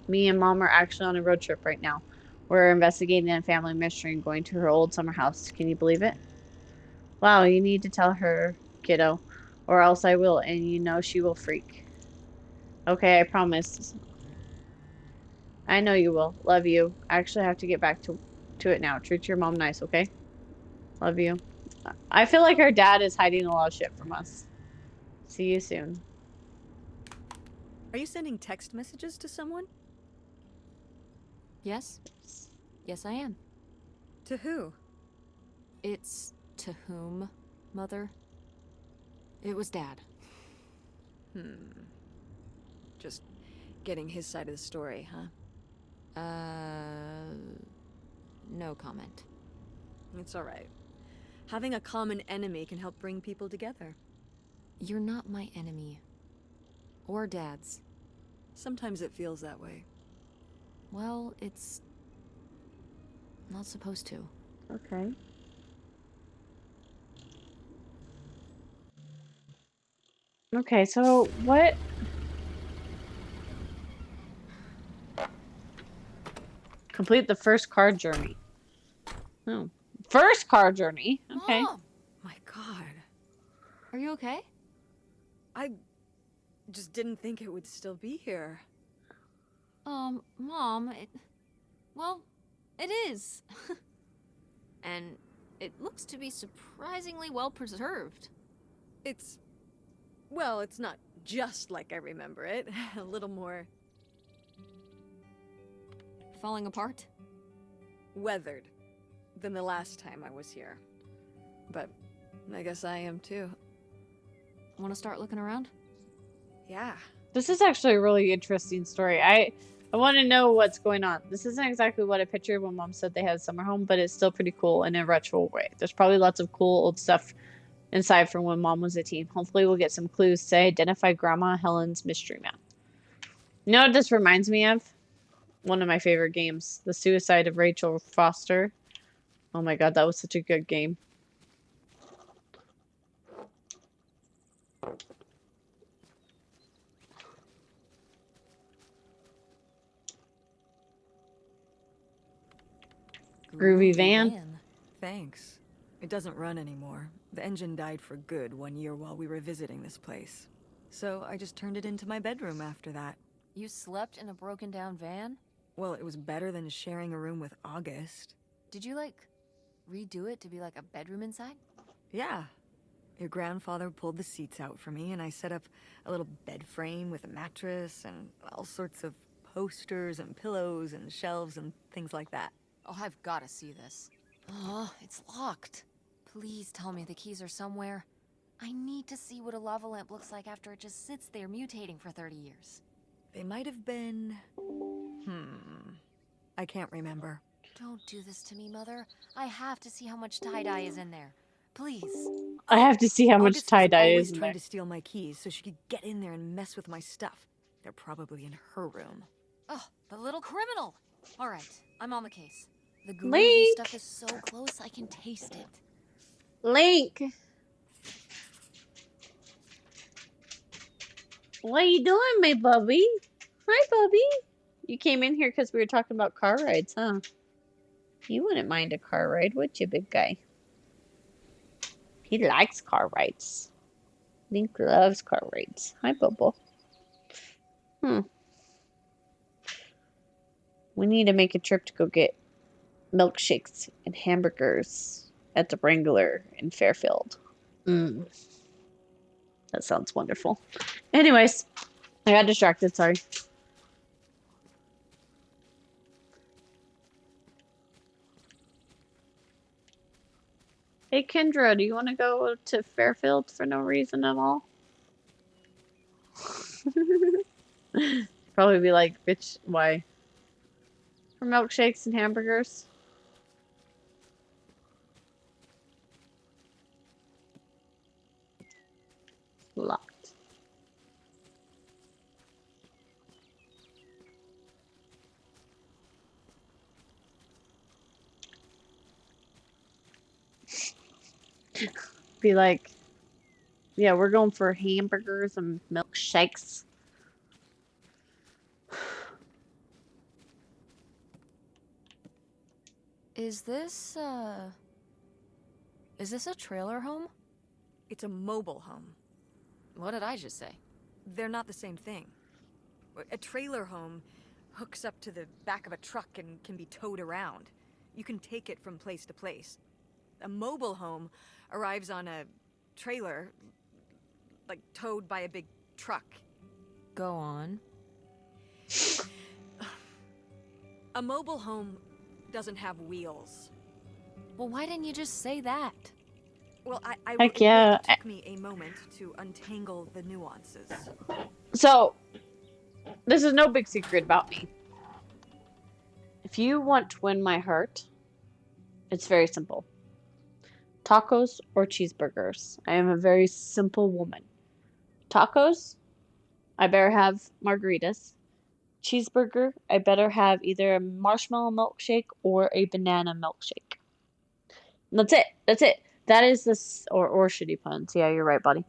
Me and Mom are actually on a road trip right now. We're investigating a family mystery and going to her old summer house. Can you believe it? Wow, you need to tell her, kiddo, or else I will, and you know she will freak. Okay, I promise. I know you will. Love you. I actually have to get back to it now. Treat your mom nice, okay? Love you. I feel like our dad is hiding a lot of shit from us. See you soon.
Are you sending text messages to someone?
Yes? Yes, I am.
To who?
It's to whom, Mother? It was Dad.
Just getting his side of the story, huh?
No comment.
It's alright. Having a common enemy can help bring people together.
You're not my enemy. Or Dad's.
Sometimes it feels that way.
Well, it's not supposed to.
Okay. Okay, so what? Complete the first car journey. Oh. First car journey. Okay.
Mom!
My god.
Are you okay?
I just didn't think it would still be here.
Mom, well, it is. And it looks to be surprisingly well preserved.
Well, it's not just like I remember it. A little more
Falling apart?
weathered than the last time I was here. But I guess I am too.
Want to start looking around?
Yeah.
This is actually a really interesting story. I want to know what's going on. This isn't exactly what I pictured when Mom said they had a summer home, but it's still pretty cool in a retro way. There's probably lots of cool old stuff inside from when Mom was a teen. Hopefully we'll get some clues to identify Grandma Helen's mystery man. You know what this reminds me of? One of my favorite games, The Suicide of Rachel Foster. Oh my god, that was such a good game. Groovy van.
Thanks. It doesn't run anymore. The engine died for good 1 year while we were visiting this place. So I just turned it into my bedroom after that.
You slept in a broken down van?
Well, it was better than sharing a room with August.
Did you, redo it to be like a bedroom inside?
Yeah. Your grandfather pulled the seats out for me, and I set up a little bed frame with a mattress and all sorts of posters and pillows and shelves and things like that.
Oh, I've got to see this. Oh, it's locked. Please tell me the keys are somewhere. I need to see what a lava lamp looks like after it just sits there mutating for 30 years.
They might have been... I can't remember.
Don't do this to me, Mother. I have to see how much tie-dye is in there. Please.
I have to see how much
August was
tie-dye
always
is in
trying
there.
to steal my keys so she could get in there and mess with my stuff. They're probably in her room.
Oh, the little criminal. All right, I'm on the case. The groovy
Link.
stuff is so close I can taste it.
Link! What you doing, my bubby? Hi, bubby. You came in here because we were talking about car rides, huh? You wouldn't mind a car ride, would you, big guy? He likes car rides. Link loves car rides. Hi, Bubble. We need to make a trip to go get milkshakes and hamburgers at the Wrangler in Fairfield. That sounds wonderful. Anyways, I got distracted, sorry. Hey Kendra, do you want to go to Fairfield for no reason at all? Probably be like, bitch, why? For milkshakes and hamburgers? Locked. Be like, yeah, we're going for hamburgers and milkshakes.
Is this a trailer home?
It's a mobile home.
What did I just say?
They're not the same thing. A trailer home hooks up to the back of a truck and can be towed around. You can take it from place to place. A mobile home arrives on a trailer, like towed by a big truck.
Go on.
A mobile home doesn't have wheels.
Well, why didn't you just say that?
Well, I will
Heck
admit
yeah.
it took me a moment to untangle the nuances.
So, this is no big secret about me. If you want to win my heart, it's very simple. Tacos or cheeseburgers. I am a very simple woman. Tacos, I better have margaritas. Cheeseburger, I better have either a marshmallow milkshake or a banana milkshake. And that's it. That's it. That is this or shitty puns. Yeah, you're right, buddy.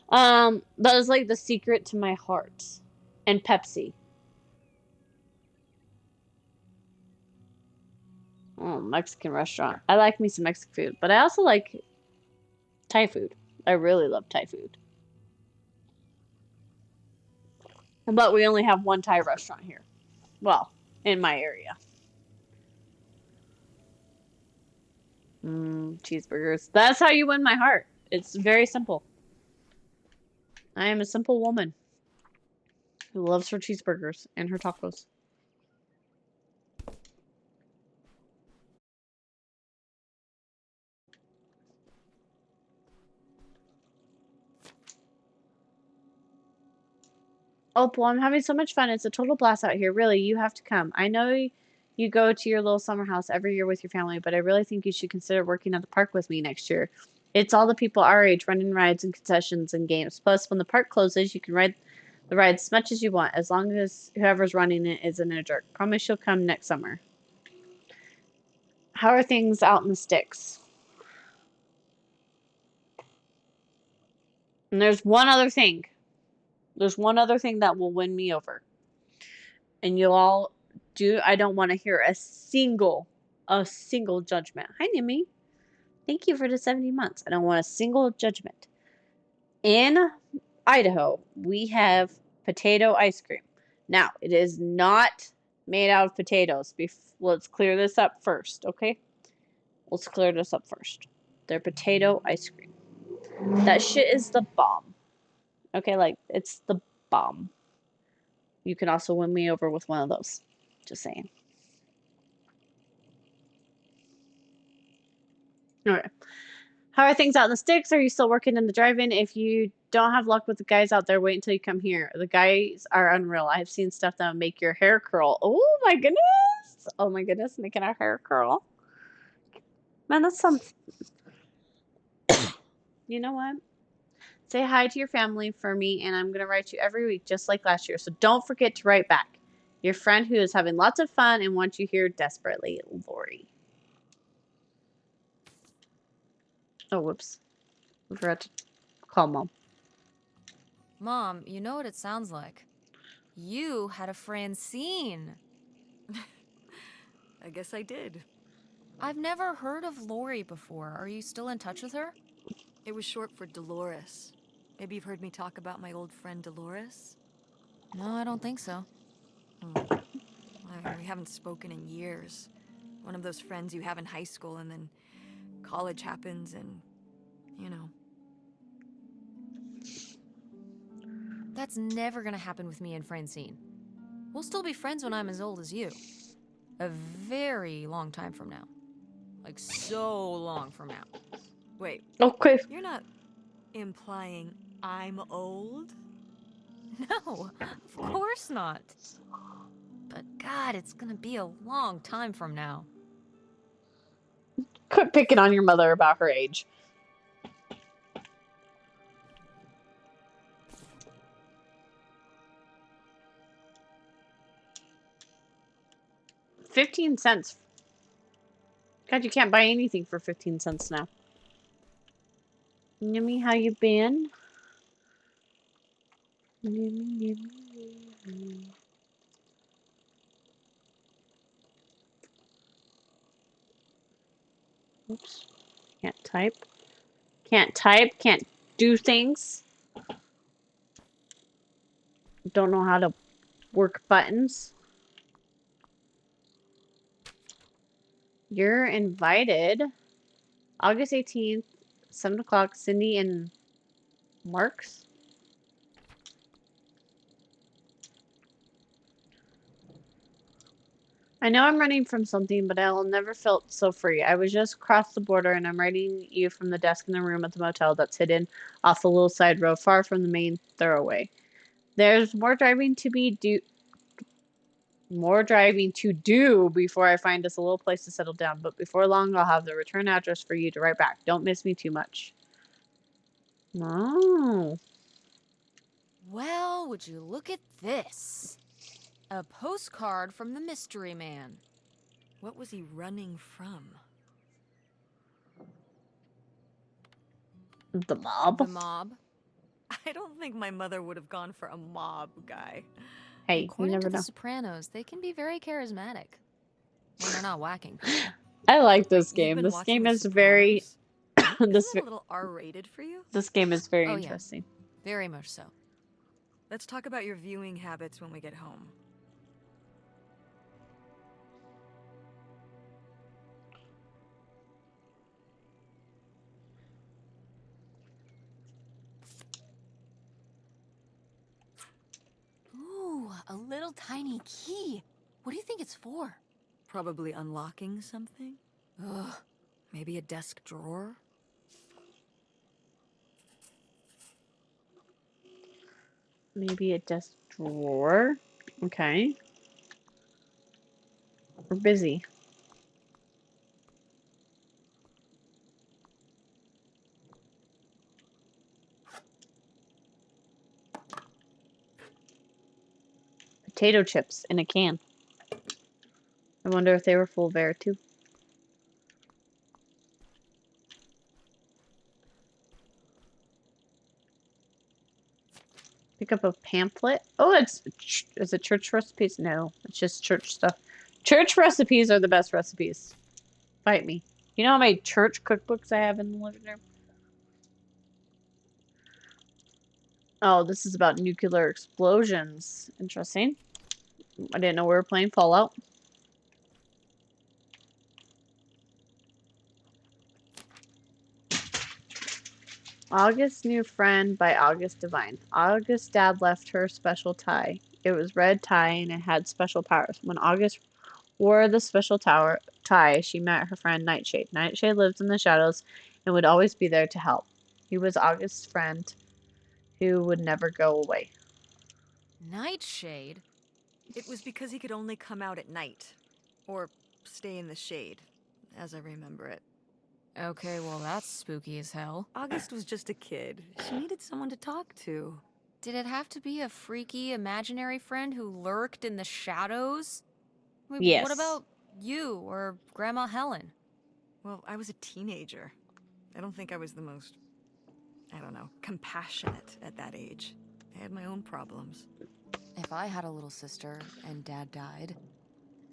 That is like the secret to my heart. And Pepsi. Oh, Mexican restaurant. I like me some Mexican food, but I also like Thai food. I really love Thai food. But we only have one Thai restaurant here. Well, in my area. Cheeseburgers. That's how you win my heart. It's very simple. I am a simple woman who loves her cheeseburgers and her tacos. Opal, I'm having so much fun. It's a total blast out here. Really, you have to come. I know you go to your little summer house every year with your family, but I really think you should consider working at the park with me next year. It's all the people our age running rides and concessions and games. Plus, when the park closes, you can ride the rides as much as you want, as long as whoever's running it isn't a jerk. Promise you'll come next summer. How are things out in the sticks? And there's one other thing. There's one other thing that will win me over. And you'll all I don't want to hear a single judgment. Hi, Nimi. Thank you for the 70 months. I don't want a single judgment. In Idaho, we have potato ice cream. Now, it is not made out of potatoes. Let's clear this up first, okay? Let's clear this up first. They're potato ice cream. That shit is the bomb. Okay, like, it's the bomb. You can also win me over with one of those. Just saying. Okay. How are things out in the sticks? Are you still working in the drive-in? If you don't have luck with the guys out there, wait until you come here. The guys are unreal. I've seen stuff that will make your hair curl. Oh my goodness. Oh my goodness, making our hair curl. Man, that's some... You know what? Say hi to your family for me, and I'm going to write you every week, just like last year. So don't forget to write back. Your friend who is having lots of fun and wants you here desperately, Lori. Oh, whoops. I forgot to call Mom.
Mom, you know what it sounds like. You had a Francine.
I guess I did.
I've never heard of Lori before. Are you still in touch with her?
It was short for Dolores. Maybe you've heard me talk about my old friend Dolores?
No, I don't think so.
We haven't spoken in years. One of those friends you have in high school and then college happens and, you know.
That's never gonna happen with me and Francine. We'll still be friends when I'm as old as you. A very long time from now. Like, so long from now.
Wait,
Okay.
you're not implying I'm old?
No, of course not. But God, it's gonna be a long time from now.
Quit picking on your mother about her age. $0.15. God, you can't buy anything for 15 cents now. Yummy, how you been? Yummy. Oops. Can't type. Can't type. Can't do things. Don't know how to work buttons. You're invited. August 18th, 7 o'clock, Cindy and Marks. I know I'm running from something, but I'll never felt so free. I was just across the border and I'm writing you from the desk in the room at the motel that's hidden off the little side road far from the main thoroughway. There's more driving to do before I find us a little place to settle down, but before long I'll have the return address for you to write back. Don't miss me too much. Oh.
Well, would you look at this? A postcard from the mystery man.
What was he running from?
The mob?
The mob?
I don't think my mother would have gone for a mob guy.
Hey,
According
you
to
never
The
know.
Sopranos, they can be very charismatic when they're not whacking people.
I like this
You've
game.
been
This
watching
game
The
is very
Sopranos?
this
Isn't it a little R-rated for you?
this game is very
Oh, yeah.
interesting.
Very much so.
Let's talk about your viewing habits when we get home.
Ooh, a little tiny key. What do you think it's for?
Probably unlocking something?
Ugh.
Maybe a desk drawer?
Maybe a desk drawer. Okay. We're busy. Potato chips in a can. I wonder if they were full there too. Pick up a pamphlet. Oh, is it church recipes? No, it's just church stuff. Church recipes are the best recipes. Fight me. You know how many church cookbooks I have in the living room? Oh, this is about nuclear explosions. Interesting. I didn't know we were playing Fallout. August's New Friend by August Devine. August's dad left her special tie. It was red tie and it had special powers. When August wore the special tie, she met her friend Nightshade. Nightshade lived in the shadows and would always be there to help. He was August's friend who would never go away.
Nightshade?
It was because he could only come out at night. Or stay in the shade, as I remember it.
Okay, well that's spooky as hell.
August was just a kid. She needed someone to talk to.
Did it have to be a freaky imaginary friend who lurked in the shadows? I mean,
Yes.
What about you or Grandma Helen?
Well, I was a teenager. I don't think I was the most, compassionate at that age. I had my own problems.
If I had a little sister and Dad died,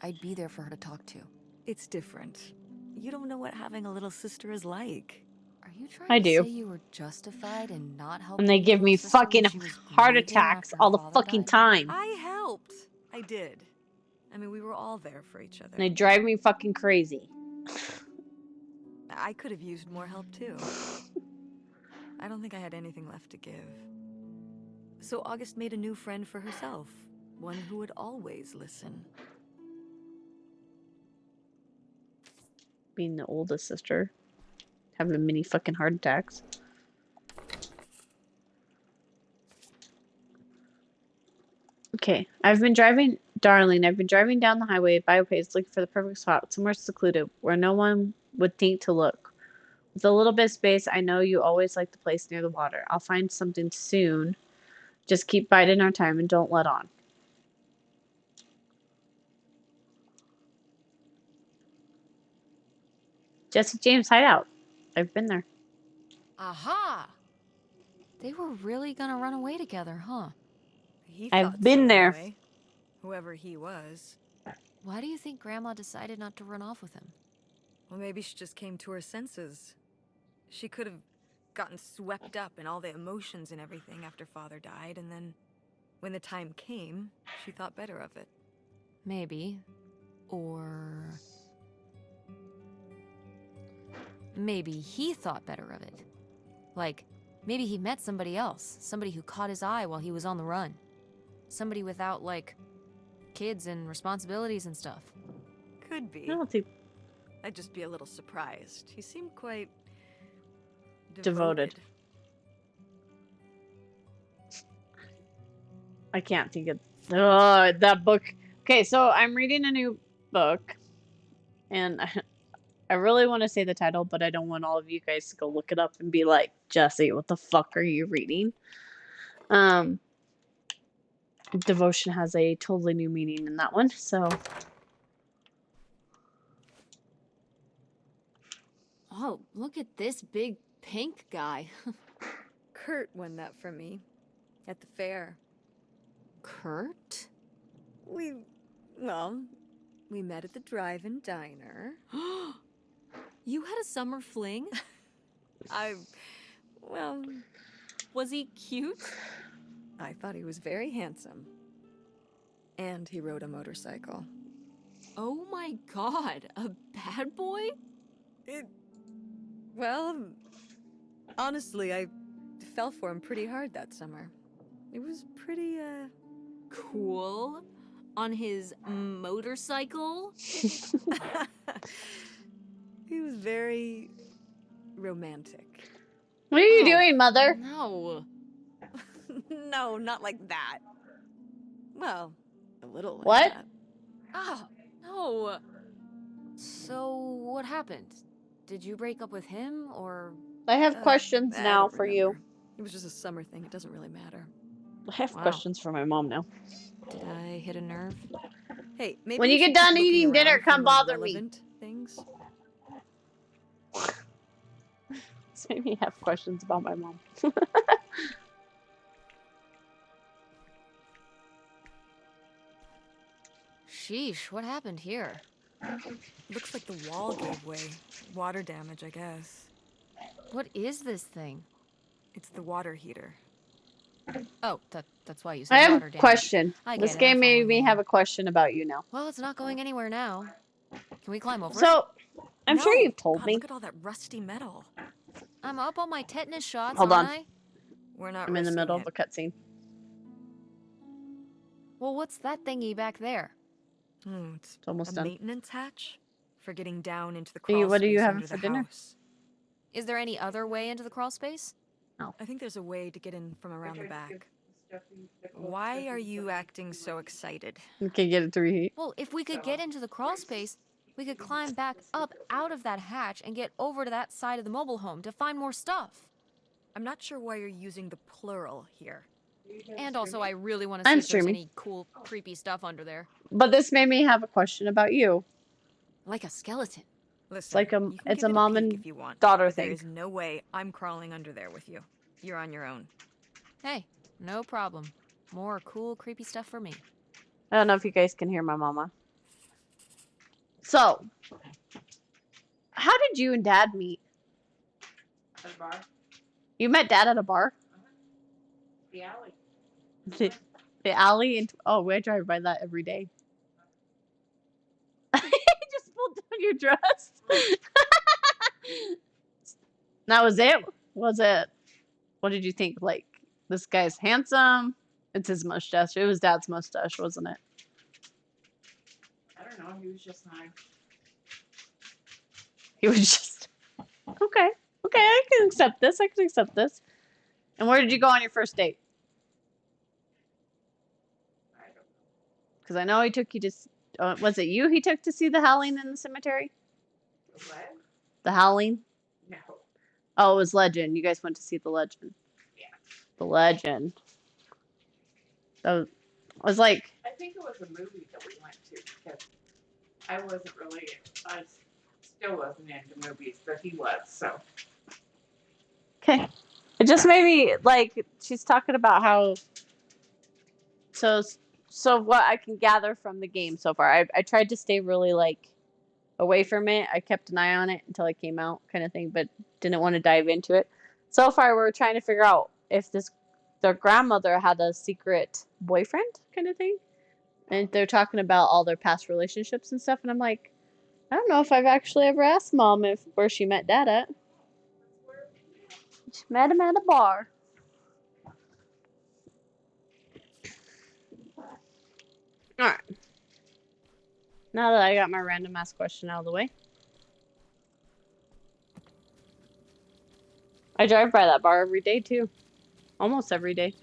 I'd be there for her to talk to.
It's different. You don't know what having a little sister is like.
Are you trying
I
to
do.
say you were justified in not helping
And they
your
give me
little sister when
fucking
she was
heart
grieving
attacks
after her
all the
father
fucking
died?
time.
I helped. I did. I mean, we were all there for each other.
And they drive me fucking crazy.
I could have used more help too. I don't think I had anything left to give. So August made a new friend for herself. One who would always listen.
Being the oldest sister. Having many fucking heart attacks. Okay, I've been driving down the highway by Pace looking for the perfect spot, somewhere secluded, where no one would think to look. With a little bit of space, I know you always like the place near the water. I'll find something soon. Just keep biding our time and don't let on. Jesse James Hideout. I've been there.
Aha! They were really gonna run away together, huh?
He
I've
thought
been
so,
there.
anyway. Whoever he was.
Why do you think Grandma decided not to run off with him?
Well, maybe she just came to her senses. She could have gotten swept up in all the emotions and everything after Father died, and then when the time came, she thought better of it.
Maybe. Or... maybe he thought better of it. Like, maybe he met somebody else. Somebody who caught his eye while he was on the run. Somebody without, like, kids and responsibilities and stuff.
Could be.
I don't think
I'd just be a little surprised. He seemed quite...
Devoted. I can't think of that book. Okay, so I'm reading a new book, and I really want to say the title, but I don't want all of you guys to go look it up and be like, Jesse, what the fuck are you reading? Devotion has a totally new meaning in that one, so.
Oh, look at this big pink guy.
Kurt won that from me at the fair.
Kurt?
We met at the drive-in diner.
You had a summer fling? Was he cute?
I thought he was very handsome. And he rode a motorcycle.
Oh my god, a bad boy?
Honestly, I fell for him pretty hard that summer. It was pretty,
Cool. On his motorcycle?
He was very romantic.
What are you doing, Mother?
No.
No, not like that. Well, a little like
What?
that.
Ah, no. So, what happened? Did you break up with him, or...
I have questions
I
now
don't
for you.
remember. It was just a summer thing. It doesn't really matter.
I have
Wow.
questions for my mom now.
Did I hit a nerve?
Hey, maybe
When
we
you
should
get done
keep looking
eating dinner,
around for
come
more
bother me.
relevant things.
This made me have questions about my mom.
Sheesh, what happened here?
Looks like the wall gave way. Water damage, I guess.
What is this thing?
It's the water heater.
Oh, that's why you said
I have
water
a
damage.
question.
I get
This
it,
game
I'm
made
following
me
along.
have a question about you now.
Well, it's not going anywhere now. Can we climb over it?
So, I'm sure
No!
you've told
God,
me.
Look at all that rusty metal.
I'm up on my tetanus shots,
Hold
aren't
on.
I?
We're not
I'm in the
risking
middle
it.
of a cutscene.
Well, what's that thingy back there?
It's
It's almost
a
done.
maintenance hatch for getting down into the
Hey,
crawl
what are you
space
having
under
for
the
dinner?
house.
Is there any other way into the crawl space?
I think there's a way to get in from around the back. Why are you acting so excited?
You can get it to reheat.
Well, if we could get into the crawl space, we could climb back up out of that hatch and get over to that side of the mobile home to find more stuff.
I'm not sure why you're using the plural here.
And also, I really want to see
I'm
if there's
streaming.
any cool, creepy stuff under there.
But this made me have a question about you.
Like a skeleton.
Listen,
like a-
you can
it's
give
a
it
mom
peek
and
if you want,
daughter
but
thing.
There is no way I'm crawling under there with you. You're on your own.
Hey, no problem. More cool, creepy stuff for me.
I don't know if you guys can hear my mama. So, how did you and Dad meet?
At a bar?
You met Dad at a bar?
The alley.
The alley? Oh, we drive by that every day. You just pulled down your dress. That was it? Was it? What did you think? Like, this guy's handsome? It's his mustache. It was Dad's mustache, wasn't it?
I don't know. He was just nice.
He was just okay. Okay, I can accept this. I can accept this. And where did you go on your first date?
I don't know.
Because I know he took you to. Was it you he took to see the Howling in the cemetery?
What?
The Howling?
No.
Oh, it was Legend. You guys went to see the Legend.
Yeah.
The Legend. So, I was like,
I think it was a movie that we went to because I wasn't really. I still wasn't into movies, but he was. So.
okay. It just made me like. She's talking about how. So what I can gather from the game so far, I tried to stay really like away from it. I kept an eye on it until it came out, kind of thing, but didn't want to dive into it. So far, we're trying to figure out if their grandmother had a secret boyfriend, kind of thing. And they're talking about all their past relationships and stuff, and I'm like, I don't know if I've actually ever asked Mom where she met Dad at. She met him at a bar. Alright. Now that I got my random ass question out of the way. I drive by that bar every day too. Almost every day.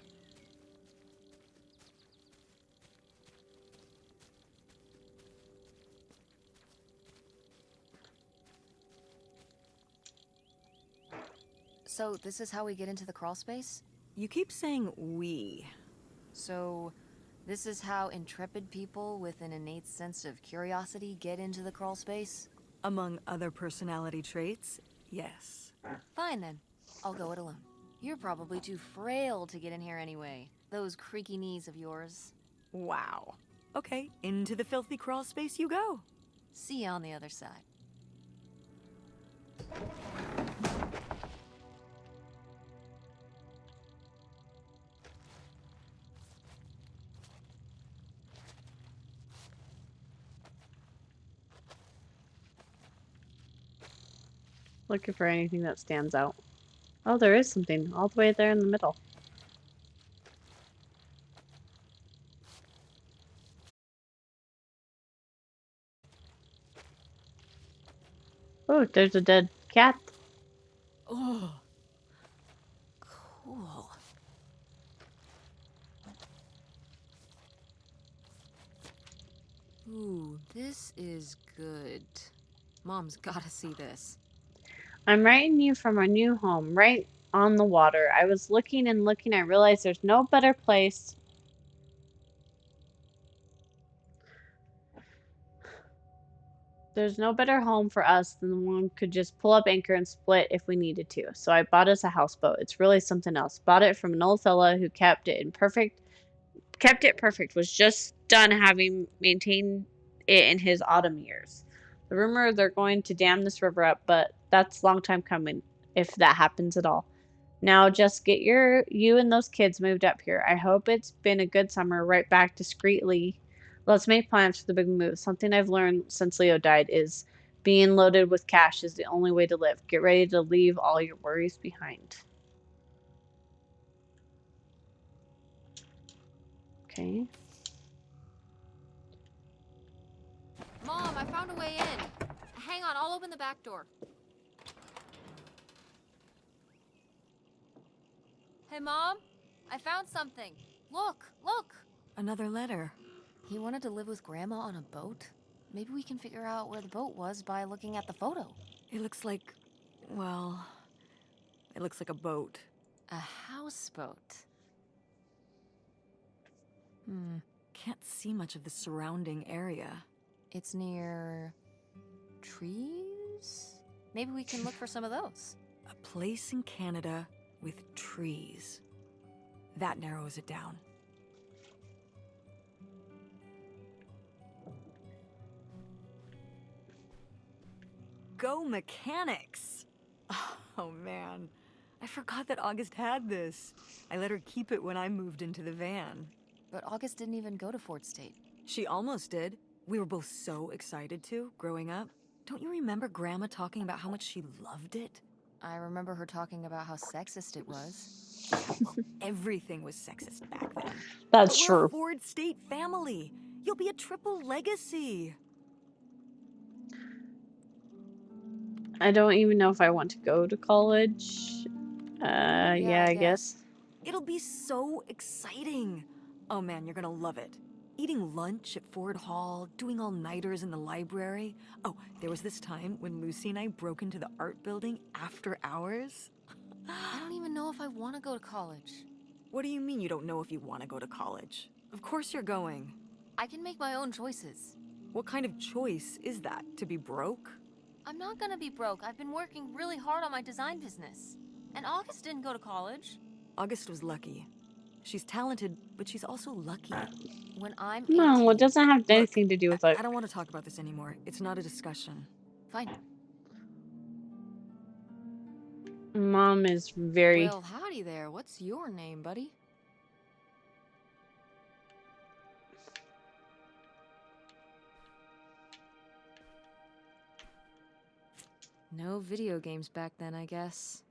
So, this is how we get into the crawl space?
You keep saying we.
So, this is how intrepid people with an innate sense of curiosity get into the crawl space?
Among other personality traits, yes.
Fine then. I'll go it alone. You're probably too frail to get in here anyway. Those creaky knees of yours.
Wow. Okay, into the filthy crawl space you go.
See you on the other side.
Looking for anything that stands out. Oh, there is something all the way there in the middle. Oh, there's a dead cat.
Oh. Cool. Ooh, this is good. Mom's gotta see this.
I'm writing you from our new home, right on the water. I was looking and looking. I realized there's no better place. There's no better home for us than the one could just pull up anchor and split if we needed to. So I bought us a houseboat. It's really something else. Bought it from an old fella who kept it perfect. Was just done having maintained it in his autumn years. The rumor they're going to dam this river up, but that's a long time coming, if that happens at all. Now just get you and those kids moved up here. I hope it's been a good summer. Right back discreetly. Let's make plans for the big move. Something I've learned since Leo died is being loaded with cash is the only way to live. Get ready to leave all your worries behind. Okay.
Mom, I found a way in. Hang on, I'll open the back door. Hey, Mom? I found something. Look, look!
Another letter.
He wanted to live with Grandma on a boat? Maybe we can figure out where the boat was by looking at the photo.
It looks like, well, it looks like a boat.
A houseboat.
Can't see much of the surrounding area.
It's near... trees? Maybe we can look for some of those.
A place in Canada with trees. That narrows it down. Go Mechanics! Oh man, I forgot that August had this. I let her keep it when I moved into the van.
But August didn't even go to Fort State.
She almost did. We were both so excited to, growing up. Don't you remember Grandma talking about how much she loved it?
I remember her talking about how sexist it was.
Everything was sexist back then.
That's
But we're a
true.
Ford State family. You'll be a triple legacy.
I don't even know if I want to go to college. Yeah, I guess.
It'll be so exciting. Oh man, you're gonna love it. Eating lunch at Ford Hall, doing all-nighters in the library. Oh, there was this time when Lucy and I broke into the art building after hours.
I don't even know if I want to go to college.
What do you mean you don't know if you want to go to college? Of course you're going.
I can make my own choices.
What kind of choice is that? To be broke?
I'm not gonna be broke. I've been working really hard on my design business. And August didn't go to college.
August was lucky. She's talented, but she's also lucky.
When I'm 18...
No, it doesn't have
Look,
anything to do with
I
it.
don't want to talk about this anymore. It's not a discussion.
Fine.
Mom is very...
Well, howdy there. What's your name, buddy? No video games back then, I guess.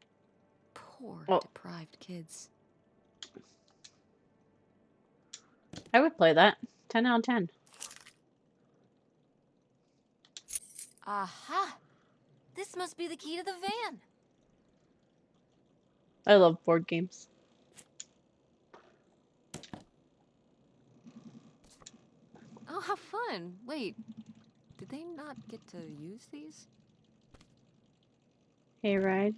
Poor,
Oh.
deprived kids.
I would play that. 10 out of 10.
Aha! This must be the key to the van.
I love board games.
Oh, how fun. Wait, did they not get to use these?
Hey, ride.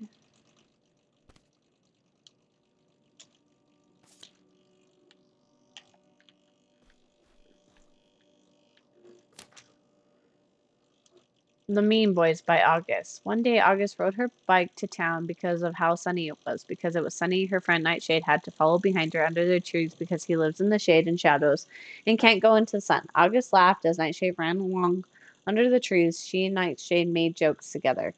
The Mean Boys by August. One day, August rode her bike to town because of how sunny it was. Because it was sunny, her friend Nightshade had to follow behind her under the trees because he lives in the shade and shadows and can't go into the sun. August laughed as Nightshade ran along under the trees. She and Nightshade made jokes together.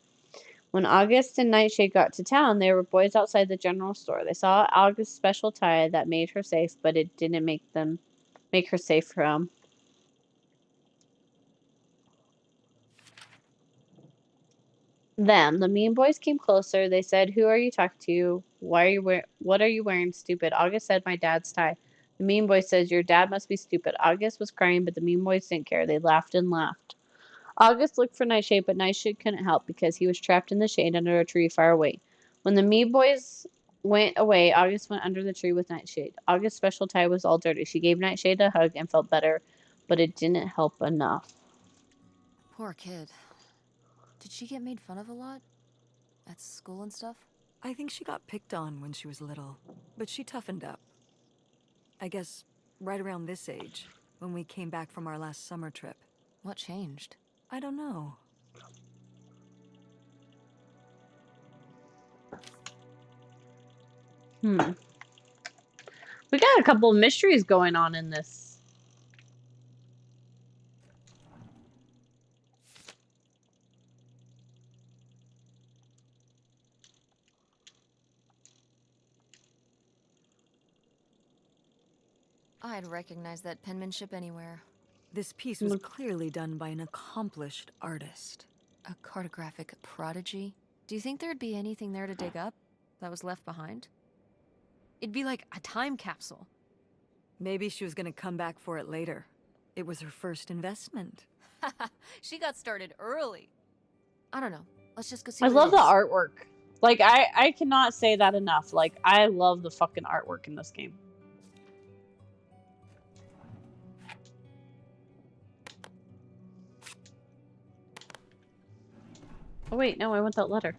When August and Nightshade got to town, there were boys outside the general store. They saw August's special tie that made her safe, but it didn't make her safe from them. The Mean Boys came closer. They said, "Who are you talking to? What are you wearing, stupid?" August said, "My dad's tie." The Mean Boys says, "Your dad must be stupid." August was crying, but the Mean Boys didn't care. They laughed and laughed. August looked for Nightshade, but Nightshade couldn't help because he was trapped in the shade under a tree far away. When the Mean Boys went away, August went under the tree with Nightshade. August's special tie was all dirty. She gave Nightshade a hug and felt better, but it didn't help enough.
Poor kid. Did she get made fun of a lot? At school and stuff?
I think she got picked on when she was little, but she toughened up. I guess right around this age, when we came back from our last summer trip.
What changed?
I don't know.
We got a couple of mysteries going on in this.
I'd recognize that penmanship anywhere.
This piece was clearly done by an accomplished artist.
A cartographic prodigy? Do you think there'd be anything there to dig up that was left behind? It'd be like a time capsule.
Maybe she was gonna come back for it later. It was her first investment.
She got started early. I don't know. Let's just go see
I
what
love
it
the
is.
artwork. Like, I cannot say that enough. Like, I love the fucking artwork in this game. Oh wait, no, I want that letter.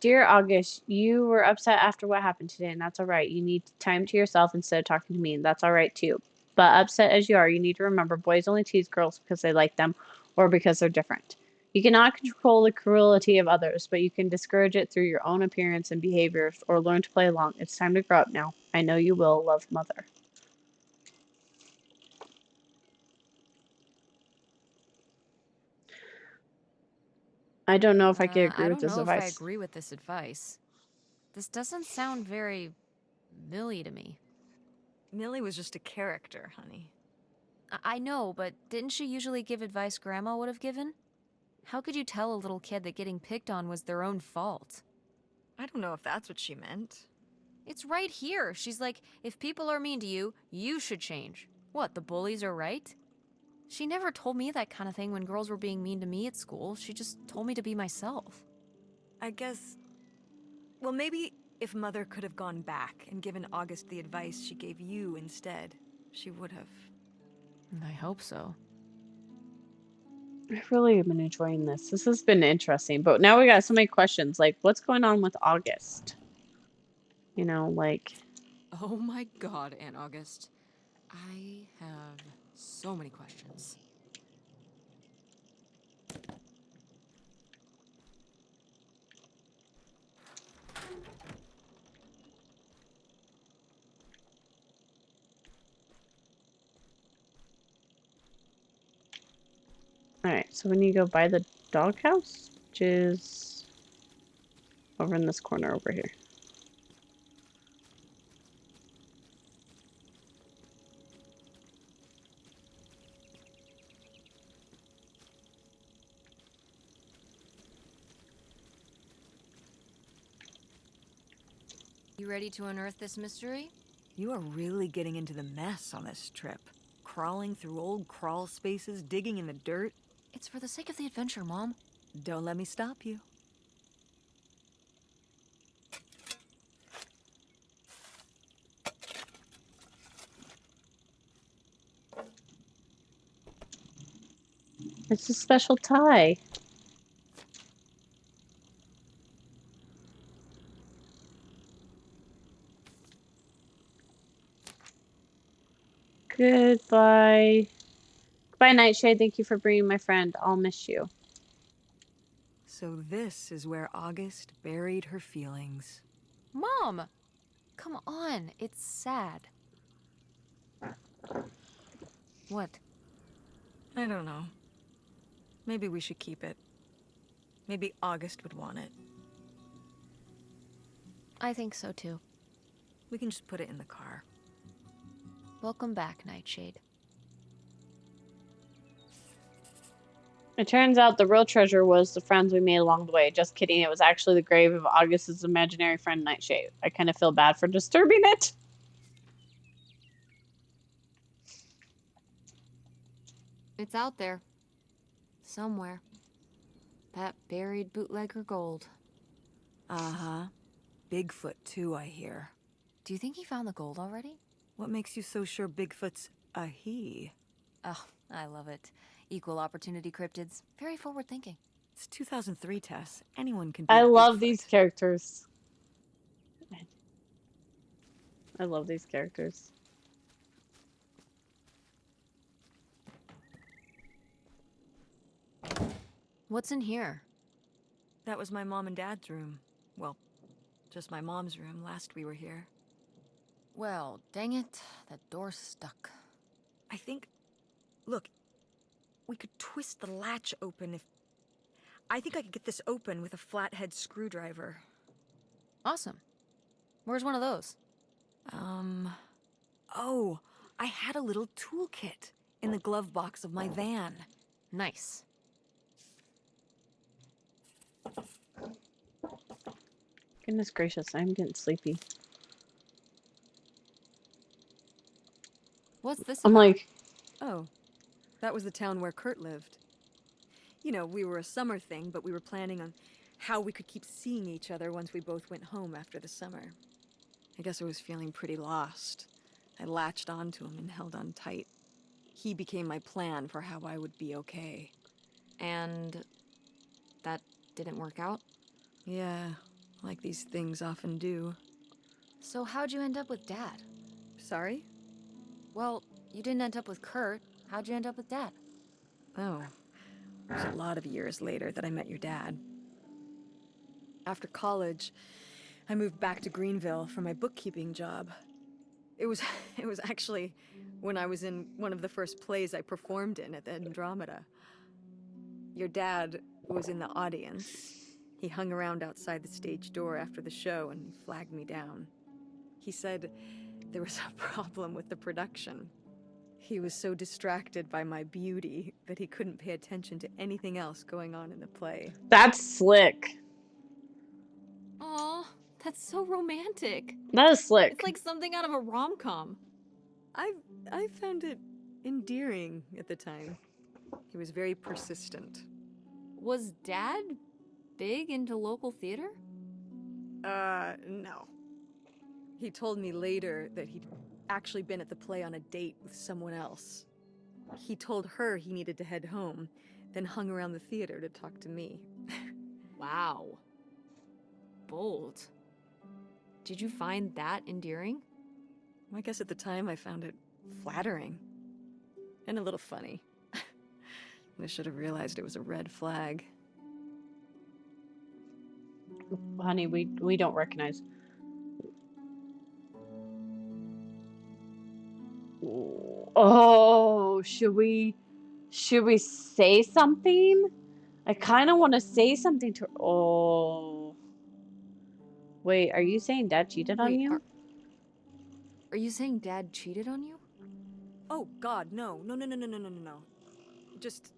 Dear August, you were upset after what happened today, and that's alright. You need time to yourself instead of talking to me, and that's alright too. But upset as you are, you need to remember boys only tease girls because they like them or because they're different. You cannot control the cruelty of others, but you can discourage it through your own appearance and behaviors or learn to play along. It's time to grow up now. I know you will. Love, Mother. I don't know if I can agree
I
with
don't
this
know if I
advice.
agree with this advice. This doesn't sound very Millie to me.
Millie was just a character, honey.
I know, but didn't she usually give advice Grandma would have given? How could you tell a little kid that getting picked on was their own fault?
I don't know if that's what she meant.
It's right here. She's like, if people are mean to you, you should change. What, the bullies are right? She never told me that kind of thing when girls were being mean to me at school. She just told me to be myself.
I guess... Well, maybe if Mother could have gone back and given August the advice she gave you instead, she would have.
I hope so.
I really have been enjoying this. This has been interesting, but now we got so many questions. Like, what's going on with August? You know, like...
Oh my god, Aunt August. I have so many questions.
Alright, so we need to go by the doghouse, which is over in this corner over here.
You ready to unearth this mystery?
You are really getting into the mess on this trip. Crawling through old crawl spaces, digging in the dirt.
It's for the sake of the adventure, Mom.
Don't let me stop you.
It's a special tie. Goodbye. Goodbye, Nightshade. Thank you for bringing my friend. I'll miss you.
So this is where August buried her feelings.
Mom! Come on, it's sad. What?
I don't know. Maybe we should keep it. Maybe August would want it.
I think so too.
We can just put it in the car.
Welcome back, Nightshade.
It turns out the real treasure was the friends we made along the way. Just kidding. It was actually the grave of August's imaginary friend, Nightshade. I kind of feel bad for disturbing it.
It's out there. Somewhere. That buried bootlegger gold.
Uh-huh. Bigfoot, too, I hear.
Do you think he found the gold already?
What makes you so sure Bigfoot's a he?
Oh, I love it. Equal opportunity cryptids. Very forward thinking.
It's 2003, Tess. Anyone can be
I
a
love
Bigfoot.
these characters. I love these characters.
What's in here?
That was my mom and dad's room. Well, just my mom's room last we were here.
Well, dang it. That door's stuck.
I think... Look, we could twist the latch open if... I think I could get this open with a flathead screwdriver.
Awesome. Where's one of those?
Oh, I had a little toolkit in the glove box of my van.
Nice.
Goodness gracious, I'm getting sleepy.
What's this
I'm
about?
like,
Oh, that was the town where Kurt lived. You know, we were a summer thing, but we were planning on how we could keep seeing each other once we both went home after the summer. I guess I was feeling pretty lost. I latched onto him and held on tight. He became my plan for how I would be okay.
And that didn't work out?
Yeah, like these things often do.
So how'd you end up with Dad?
Sorry?
Well, you didn't end up with Kurt. How'd you end up with Dad?
Oh, it was a lot of years later that I met your dad. After college, I moved back to Greenville for my bookkeeping job. It was actually when I was in one of the first plays I performed in at the Andromeda. Your dad was in the audience. He hung around outside the stage door after the show and he flagged me down. He said there was a problem with the production. He was so distracted by my beauty that he couldn't pay attention to anything else going on in the play.
that's slick.
Aw, that's so romantic.
That is slick.
It's like something out of a rom-com.
I found it endearing at the time. He was very persistent.
Was Dad big into local theater?
No. He told me later that he'd actually been at the play on a date with someone else. He told her he needed to head home, then hung around the theater to talk to me.
Wow. Bold. Did you find that endearing?
I guess at the time I found it flattering. And a little funny. I should have realized it was a red flag.
Honey, we don't recognize. Oh, should we Should we say something? I kind of want to say something to her. Oh. Wait, are you saying Dad cheated on
Wait,
you?
Are you saying Dad cheated on you?
Oh, God, no. No, no, no, no, no, no, no, no. Just,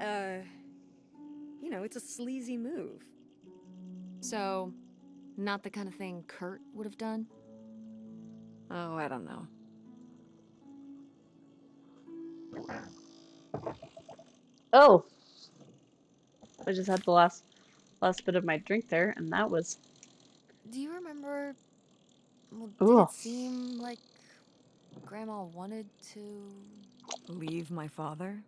you know, it's a sleazy move.
So, not the kind of thing Kurt would have done?
Oh, I don't know.
Oh. I just had the last bit of my drink there, and that was...
Do you remember... Well, did
Ooh.
it seem like Grandma wanted to...
Leave my father?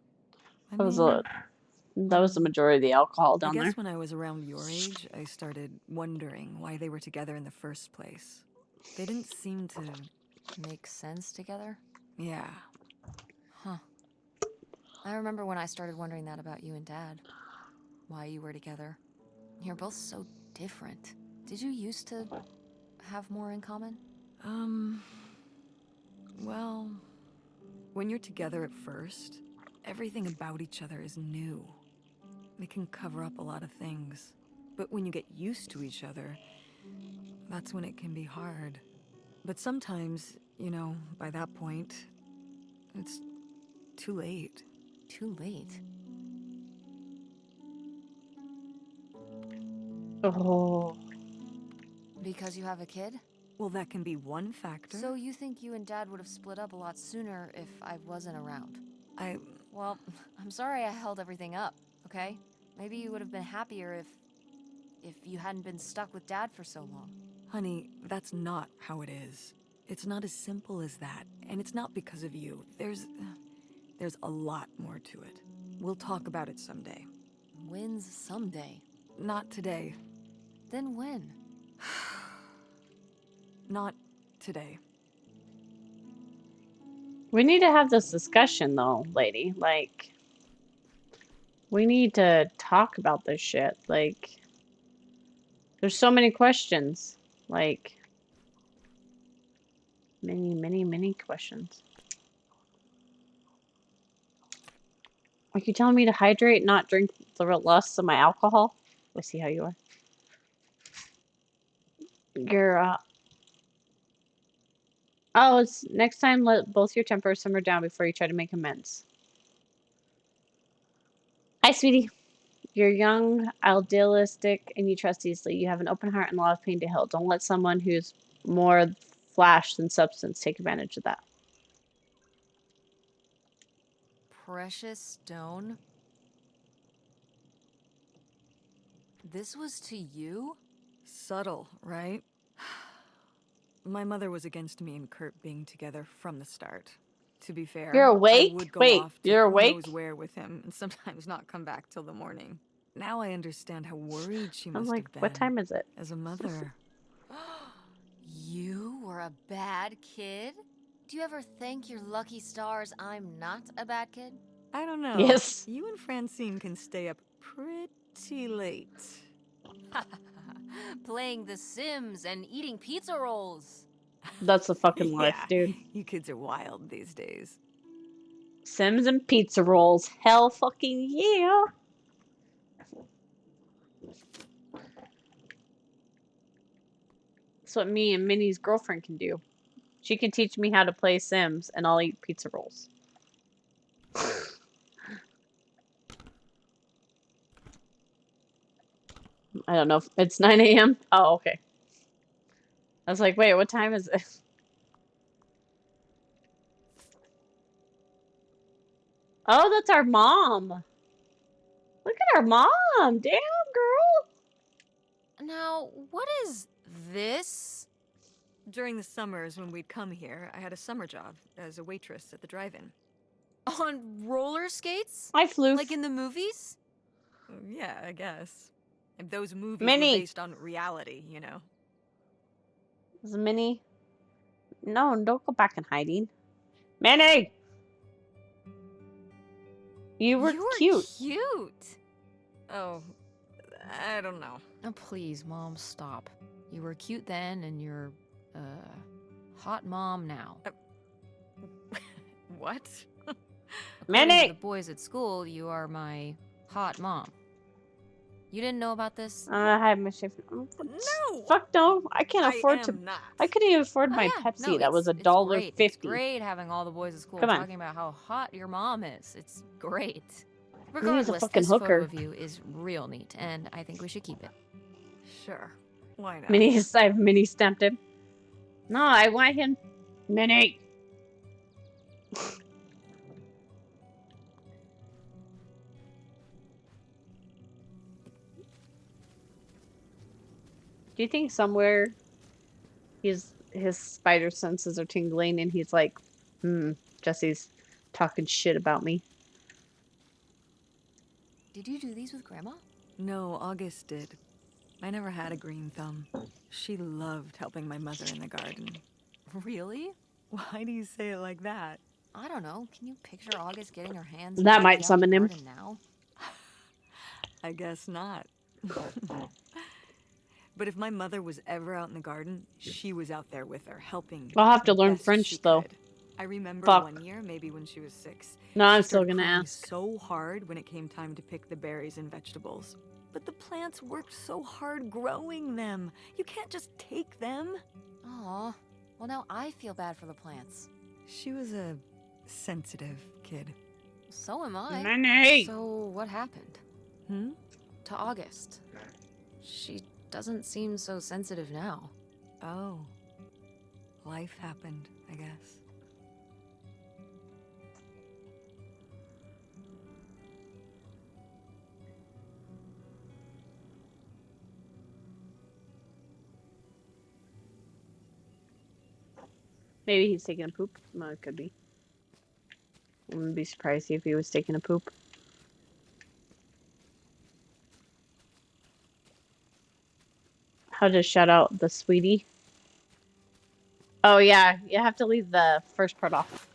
I
That was
mean,
the majority of the alcohol
I
down there.
guess when I was around your age, I started wondering why they were together in the first place. They didn't seem to...
make sense together?
Yeah.
Huh. I remember when I started wondering that about you and Dad. Why you were together. You're both so different. Did you used to have more in common?
Well, when you're together at first, everything about each other is new. It can cover up a lot of things. But when you get used to each other, that's when it can be hard. But sometimes, you know, by that point, it's too late.
Too late.
Oh.
Because you have a kid?
Well, that can be one factor.
So you think you and Dad would have split up a lot sooner if I wasn't around?
Well,
I'm sorry I held everything up, okay? Maybe you would have been happier if you hadn't been stuck with Dad for so long.
honey, that's not how it is. It's not as simple as that, and it's not because of you. There's a lot more to it. We'll talk about it someday.
When's someday?
Not today.
Then when?
Not today.
We need to have this discussion, though, lady. Like, we need to talk about this shit. Like, there's so many questions. Like, many, many, many questions. Are you telling me to hydrate, not drink the rest of my alcohol? We'll see how you are. You're, oh, it's next time let both your tempers simmer down before you try to make amends. Hi, sweetie. You're young, idealistic, and you trust easily. You have an open heart and a lot of pain to heal. Don't let someone who's more flash than substance take advantage of that.
Precious Stone? This was to you?
Subtle, right? My mother was against me and Kurt being together from the start. To be fair,
You're awake?
I would go
Wait,
off to
you're
who
awake?
knows where with him and sometimes not come back till the morning. Now I understand how worried she
I'm
must
like,
have been.
what time is it?
As a mother.
You were a bad kid? Do you ever thank your lucky stars I'm not a bad kid?
I don't know.
Yes.
You and Francine can stay up pretty late.
Playing The Sims and eating pizza rolls.
That's the fucking life,
Yeah,
dude.
you kids are wild these days.
Sims and pizza rolls. Hell fucking yeah. That's what me and Minnie's girlfriend can do. She can teach me how to play Sims, and I'll eat pizza rolls. I don't know if it's 9 a.m. Oh, okay. I was like, wait, what time is it? Oh, that's our mom. Look at our mom. Damn, girl.
Now, what is this?
During the summers when we'd come here, I had a summer job as a waitress at the drive-in.
On roller skates?
I flew.
Like in the movies?
Yeah, I guess. And those movies
Minnie.
were based on reality, you know.
Is it Minnie? No, don't go back in hiding. Minnie! You were cute.
Cute.
Oh, I don't know.
Oh, please, Mom, stop. You were cute then, and you're, hot mom now.
What?
According to
Minnie!
the boys at school, you are my hot mom. You didn't know about this?
I have my shift.
No!
Fuck no! I can't
I
afford to.
am not.
I couldn't even afford
Oh
my
yeah,
Pepsi.
no,
That was
it's great. It's
$1.50.
great having all the boys at school
Come on.
talking about how hot your mom is. It's great.
Minnie's a
Regardless,
fucking
this
hooker.
photo of you is real neat, and I think we should keep it.
Sure. Why not?
Minnie's. I've Minnie stamped him. No, I want him. Minnie. Do you think somewhere his spider senses are tingling and he's like, Jesse's talking shit about me?
Did you do these with Grandma?
No, August did. I never had a green thumb. She loved helping my mother in the garden.
Really?
Why do you say it like that?
I don't know. Can you picture August getting her hands
That
dirty
might
out in
summon
the
him.
garden now?
I guess not. But if my mother was ever out in the garden, she was out there with her, helping.
I'll have to
the
learn
best
French,
she
though.
could. I remember
Fuck.
one year, maybe when she was 6.
No,
she
I'm still
started
gonna
crying
ask.
so hard when it came time to pick the berries and vegetables. But the plants worked so hard growing them. You can't just take them.
Aw. Well, now I feel bad for the plants.
She was a sensitive kid.
So am I.
Minnie!
So what happened?
Hmm?
To August. She doesn't seem so sensitive now.
Oh. Life happened, I guess.
Maybe he's taking a poop. Well, it could be. I wouldn't be surprised if he was taking a poop. How to shut out the sweetie? Oh yeah, you have to leave the first part off.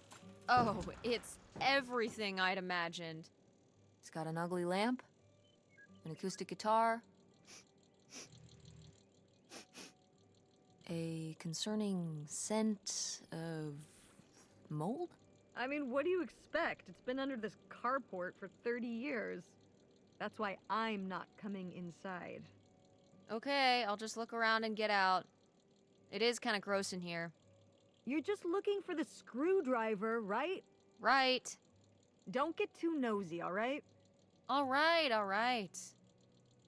Oh, it's everything I'd imagined. It's got an ugly lamp, an acoustic guitar, a concerning scent of mold?
I mean, what do you expect? It's been under this carport for 30 years. That's why I'm not coming inside.
Okay, I'll just look around and get out. It is kind of gross in here.
You're just looking for the screwdriver, right?
Right.
Don't get too nosy, all right?
All right.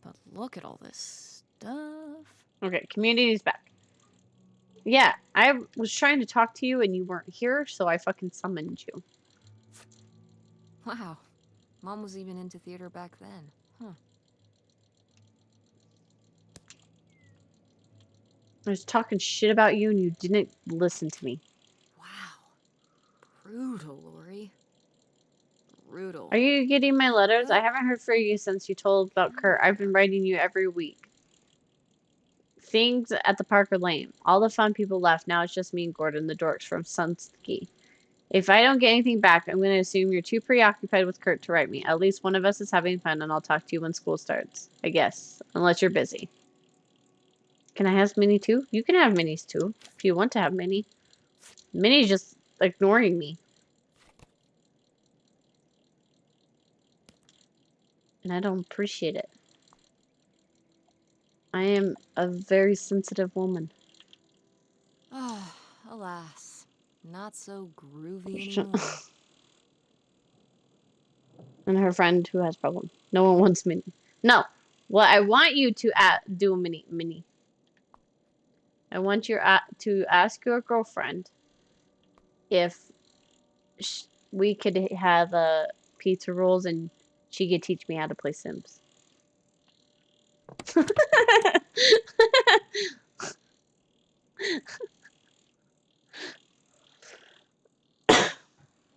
But look at all this stuff.
Okay, community's back. Yeah, I was trying to talk to you and you weren't here, so I fucking summoned you.
Wow. Mom was even into theater back then. Huh.
I was talking shit about you and you didn't listen to me.
Wow. Brutal, Lori. Brutal.
Are you getting my letters? I haven't heard from you since you told about Kurt. I've been writing you every week. Things at the Parker Lane. All the fun people left. Now it's just me and Gordon, the dorks from Sunski. If I don't get anything back, I'm going to assume you're too preoccupied with Kurt to write me. At least one of us is having fun, and I'll talk to you when school starts. I guess. Unless you're busy. Can I have Minnie too? You can have Minnie's too, if you want to have Minnie. Minnie's just ignoring me. And I don't appreciate it. I am a very sensitive woman.
Oh, alas. Not so groovy anymore.
And her friend who has problem. No one wants Minnie. No. Well, I want you to do a Minnie. I want you to ask your girlfriend if we could have pizza rolls and she could teach me how to play Sims.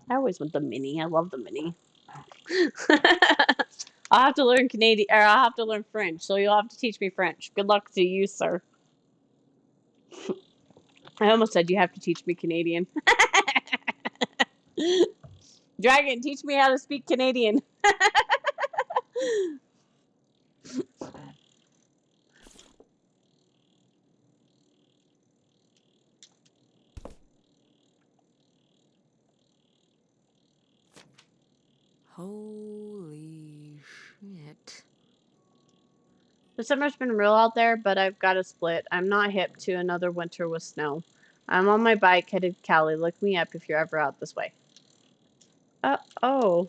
I always want the Minnie. I love the Minnie. I'll have to learn Canadian, or I'll have to learn French, so you'll have to teach me French. Good luck to you, sir. I almost said you have to teach me Canadian. Dragon, teach me how to speak Canadian.
Holy shit.
The summer's been real out there, but I've got a split. I'm not hip to another winter with snow. I'm on my bike headed to Cali. Look me up if you're ever out this way. Oh.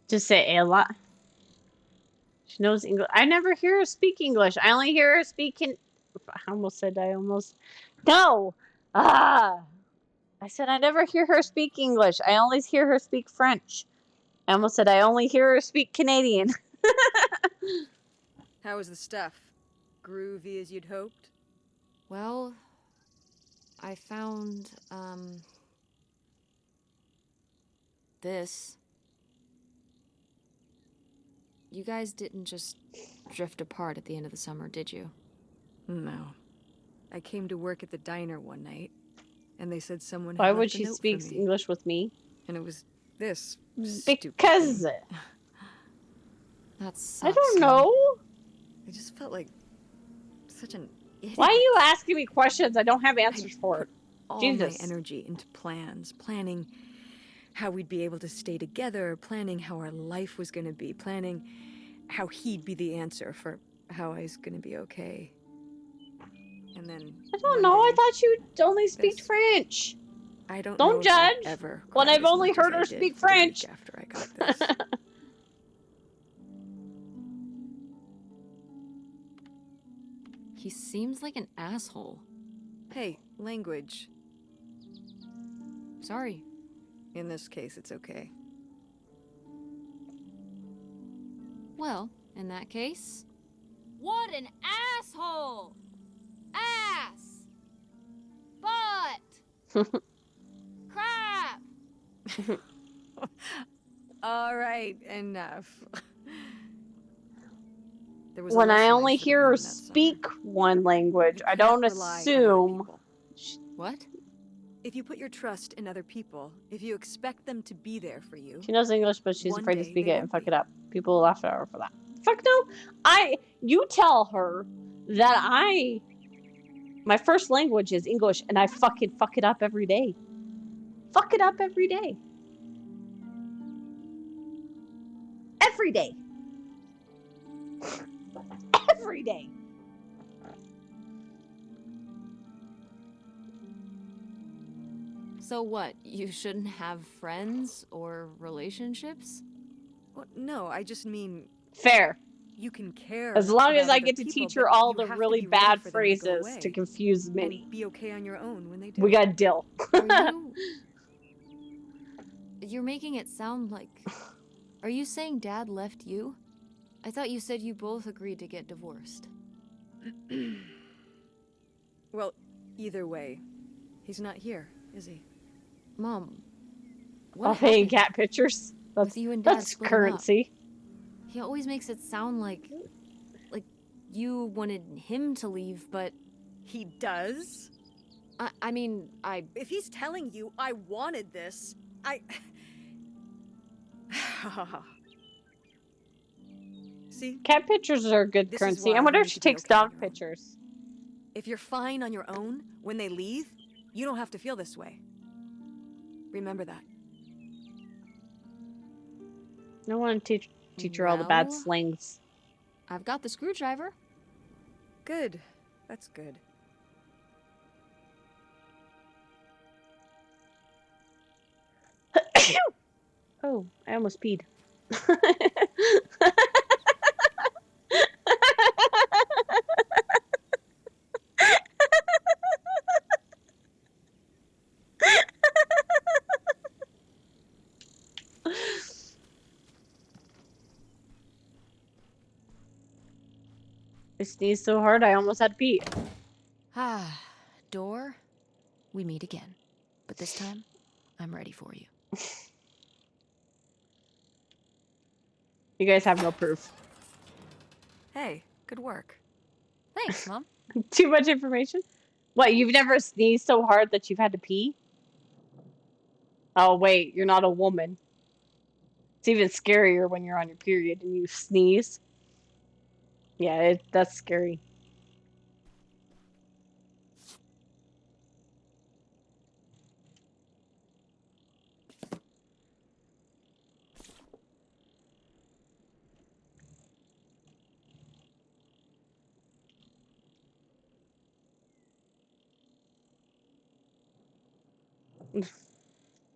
Just say a lot. She knows English. I never hear her speak English. I only hear her speak No! Ah! I said I never hear her speak English. I only hear her speak French. I almost said I only hear her speak Canadian.
How was the stuff? Groovy as you'd hoped?
Well, I found, this. You guys didn't just drift apart at the end of the summer, did you?
No. I came to work at the diner one night, and they said someone
Why
had
would
left a
she
note
speak
for me.
English with me?
And it was this stupid
Because
thing.
That sucks.
I don't
man.
know.
I just felt like such an idiot.
Why are you asking me questions I don't have answers for?
All
Jesus.
my energy into plans, planning how we'd be able to stay together, planning how our life was going to be, planning how he'd be the answer for how I was going to be okay. And then
I don't know. I thought you only speak
this.
French.
I don't
Don't
know if I've
judge
ever
when
cried
I've
as
only
much as
heard
I
her
did
speak
for the week
French.
after I got this.
He seems like an asshole.
Hey, language.
Sorry.
In this case, it's okay.
Well, in that case... What an asshole! Ass! Butt! Crap!
All right, enough. There was a
When I
lesson
only
should have
hear her
learned that summer.
speak one language,
You
I don't
can't rely on other
assume.
people.
What?
If you put your trust in other people, if you expect them to be there for you,
She knows English, but she's
One
afraid to
day
speak
they
it and
won't
fuck
be.
it up. People will laugh at her for that. Fuck no. You tell her that my first language is English and I fucking fuck it up every day. Fuck it up every day. Every day. Every day.
So what? You shouldn't have friends or relationships?
well, no, I just mean
Fair.
you can care.
As long as
about
I
other
get to
people,
teach her
but
all
you
the
have to
really
be ready
bad
for them to go
phrases
away
to confuse
and
Minnie.
be okay on your own when they do.
We got Dill.
You're making it sound like... Are you saying Dad left you? I thought you said you both agreed to get divorced.
Well, either way, he's not here, is he?
Mom,
I'll
what
pay
happened
cat pictures.
with you and Dad
That's
splitting up?
currency.
He always makes it sound like you wanted him to leave, but
He does?
I mean,
If he's telling you I wanted this, See?
Cat pictures are good
This is
currency.
why
I wonder
you
if
need
she
to be
takes
okay on
dog
your own.
pictures.
If you're fine on your own when they leave, you don't have to feel this way. Remember that.
I want to teach her all the bad
Well-
slings.
I've got the screwdriver.
Good. That's good.
Oh, I almost peed. I sneezed so hard I almost had to pee.
Ah, Door, we meet again. But this time, I'm ready for you.
You guys have no proof.
Hey, good work.
Thanks, Mom.
Too much information? What, you've never sneezed so hard that you've had to pee? Oh, wait, you're not a woman. It's even scarier when you're on your period and you sneeze. Yeah, that's scary.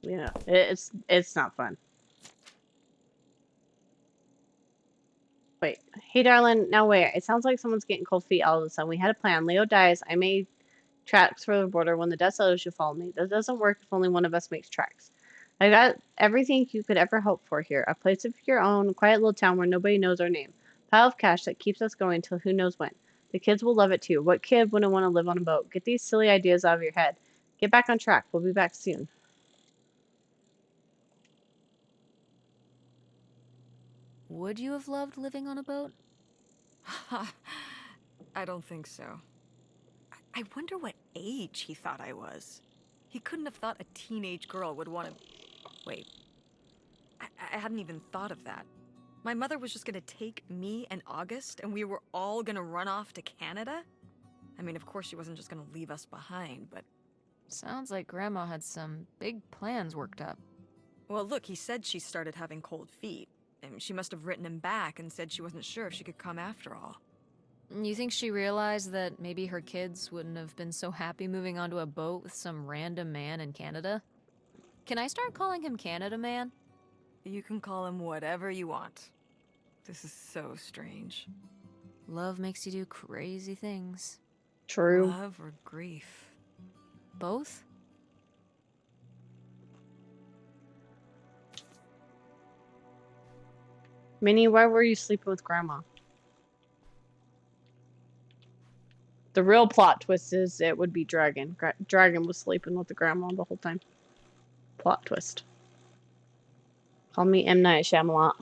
Yeah, it's not fun. Wait, hey darling, now wait. It sounds like someone's getting cold feet all of a sudden. We had a plan. Leo dies. I made tracks for the border. When the dust settles, you follow me. That doesn't work if only one of us makes tracks. I got everything you could ever hope for here. A place of your own, a quiet little town where nobody knows our name. Pile of cash that keeps us going till who knows when. The kids will love it too. What kid wouldn't want to live on a boat? Get these silly ideas out of your head. Get back on track. We'll be back soon.
Would you have loved living on a boat?
I don't think so. I wonder what age he thought I was. He couldn't have thought a teenage girl would want to... Wait. I hadn't even thought of that. My mother was just gonna take me and August, and we were all gonna run off to Canada? I mean, of course she wasn't just gonna leave us behind, but...
Sounds like Grandma had some big plans worked up.
Well, look, he said she started having cold feet. And she must have written him back and said she wasn't sure if she could come after all.
You think she realized that maybe her kids wouldn't have been so happy moving onto a boat with some random man in Canada? Can I start calling him Canada Man?
You can call him whatever you want. This is so strange.
Love makes you do crazy things.
True.
Love or grief?
Both?
Minnie, why were you sleeping with Grandma? The real plot twist is it would be Dragon. Dragon was sleeping with the grandma the whole time. Plot twist. Call me M. Night Shyamalan.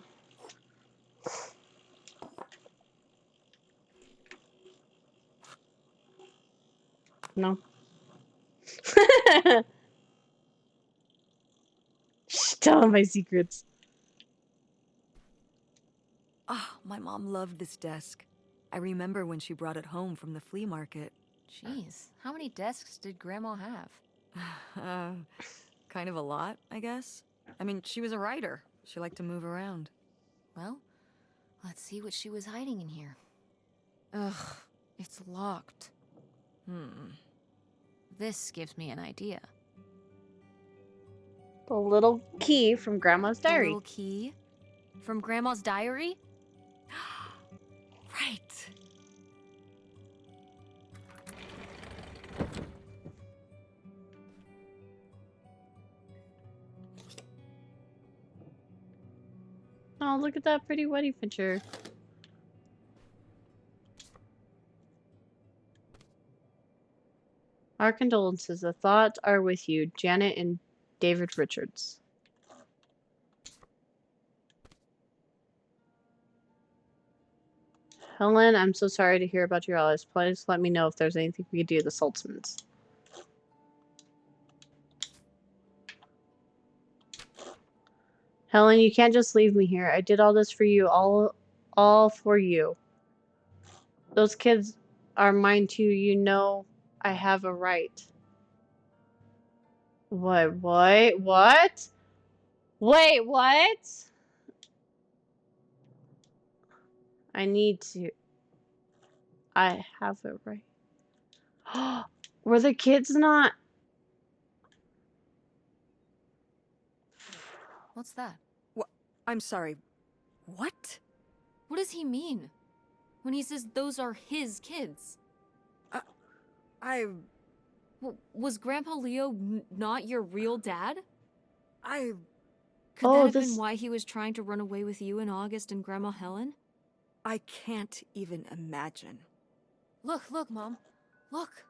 No. Shh, tell him my secrets.
Ah, my mom loved this desk. I remember when she brought it home from the flea market.
Jeez, how many desks did Grandma have?
Kind of a lot, I guess. I mean, she was a writer. She liked to move around.
Well, let's see what she was hiding in here. Ugh, it's locked. This gives me an idea.
The little key from Grandma's
The
diary.
little key? From Grandma's diary?
Right.
Oh, look at that pretty wedding picture. Our condolences. The thoughts are with you, Janet and David Richards. Helen, I'm so sorry to hear about your Alice. Please let me know if there's anything we can do with the Saltzmans. Helen, you can't just leave me here. I did all this for you, all for you. Those kids are mine too. You know I have a right. What? Wait, what? I need to. I have it right. Were the kids not?
What's that?
I'm sorry. What?
What does he mean? When he says those are his kids? Was Grandpa Leo not your real dad? Could that have been why he was trying to run away with you and August and Grandma Helen?
I can't even imagine.
Look, Mom. Look.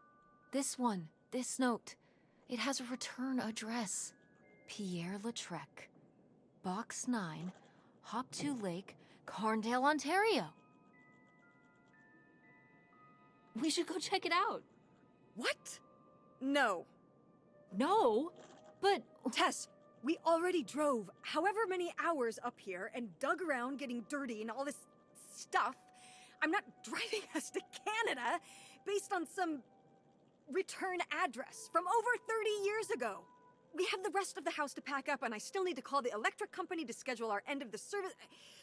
This one. This note. It has a return address. Pierre Lautrec. Box 9, Hop2 Lake, Carndale, Ontario. We should go check it out.
What? No.
No? But...
Tess, we already drove however many hours up here and dug around getting dirty and all this stuff. I'm not driving us to Canada based on some return address from over 30 years ago. We have the rest of the house to pack up, and I still need to call the electric company to schedule our end of the service,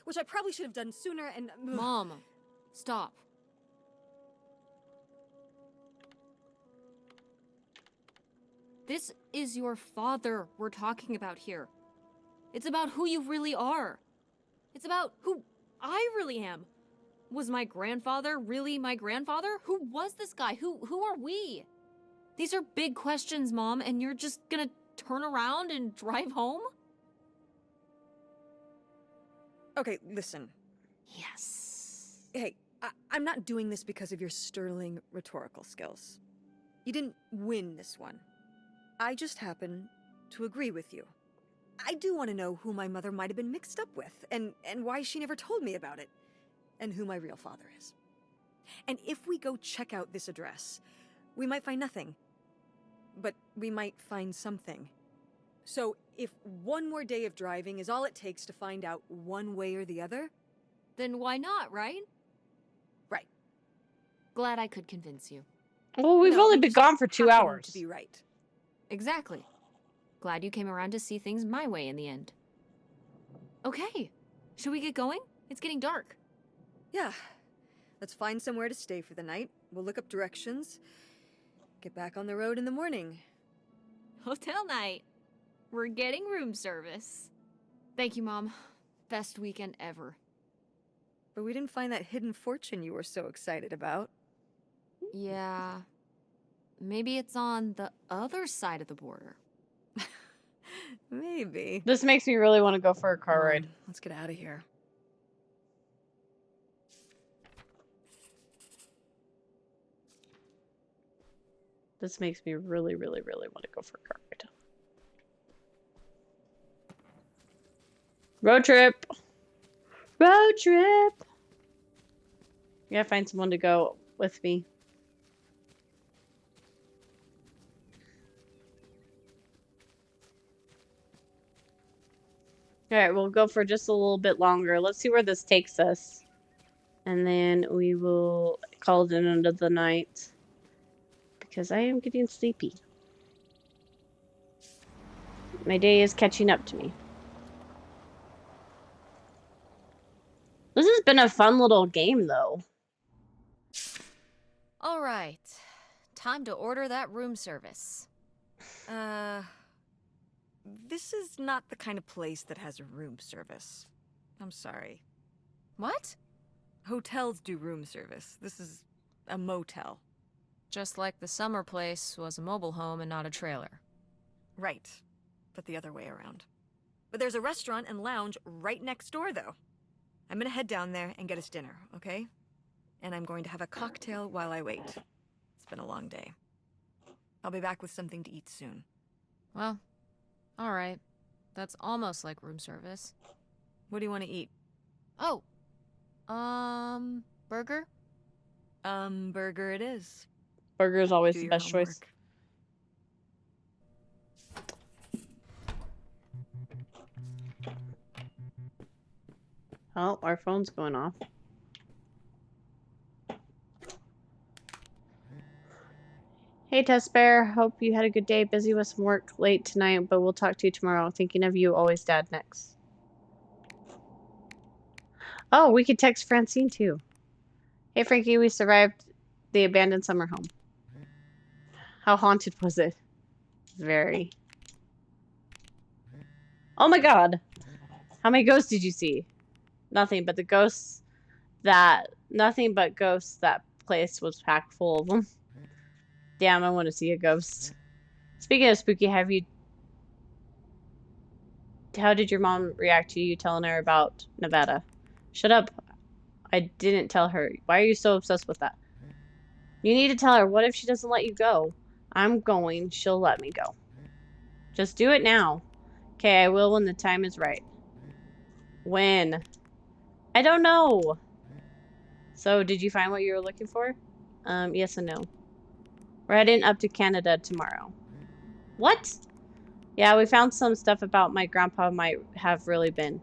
which I probably should have done sooner, and...
Mom, stop. This is your father we're talking about here. It's about who you really are. It's about who I really am. Was my grandfather really my grandfather? Who was this guy? Who are we? These are big questions, Mom, and you're just gonna turn around and drive home?
Okay, listen.
Yes.
Hey, I'm not doing this because of your sterling rhetorical skills. You didn't win this one. I just happen to agree with you. I do want to know who my mother might have been mixed up with, and why she never told me about it, and who my real father is. And if we go check out this address, we might find nothing. But we might find something. So if one more day of driving is all it takes to find out one way or the other...
Then why not, right?
Right.
Glad I could convince you.
Well, we've
No,
only
you
been
just
gone for 2
happen
hours.
to be right.
Exactly. Glad you came around to see things my way in the end. Okay. Should we get going? It's getting dark.
Yeah. Let's find somewhere to stay for the night. We'll look up directions. Get back on the road in the morning.
Hotel night. We're getting room service. Thank you, Mom. Best weekend ever.
But we didn't find that hidden fortune you were so excited about.
Yeah. Maybe it's on the other side of the border.
Maybe.
This makes me really want to go for a car ride.
Let's get out of here.
This makes me really, really, really want to go for a car ride. Road trip! Road trip! You gotta find someone to go with me. Alright, we'll go for just a little bit longer. Let's see where this takes us. And then we will call it an end of the night. Because I am getting sleepy. My day is catching up to me. This has been a fun little game, though.
All right. Time to order that room service.
This is not the kind of place that has a room service. I'm sorry.
What?
Hotels do room service. This is a motel.
Just like the summer place was a mobile home and not a trailer.
Right. But the other way around. But there's a restaurant and lounge right next door, though. I'm gonna head down there and get us dinner, okay? And I'm going to have a cocktail while I wait. It's been a long day. I'll be back with something to eat soon.
Well, all right. That's almost like room service.
What do you want to eat?
Oh. Burger?
Burger it is.
Burger is always
Do
the
your
best choice.
homework.
Oh, our phone's going off. Hey, Test Bear. Hope you had a good day. Busy with some work late tonight, but we'll talk to you tomorrow. Thinking of you, always, Dad. Next. Oh, we could text Francine too. Hey, Frankie, we survived the abandoned summer home. How haunted was it? Very. Oh my God! How many ghosts did you see? Nothing but the ghosts that... Nothing but ghosts. That place was packed full of them. Damn, I want to see a ghost. Speaking of spooky, have you... How did your mom react to you telling her about Nevada? Shut up. I didn't tell her. Why are you so obsessed with that? You need to tell her. What if she doesn't let you go? I'm going. She'll let me go. Just do it now. Okay, I will when the time is right. When? I don't know. So, did you find what you were looking for? Yes and no. We're heading up to Canada tomorrow. What? Yeah, we found some stuff about my grandpa might have really been.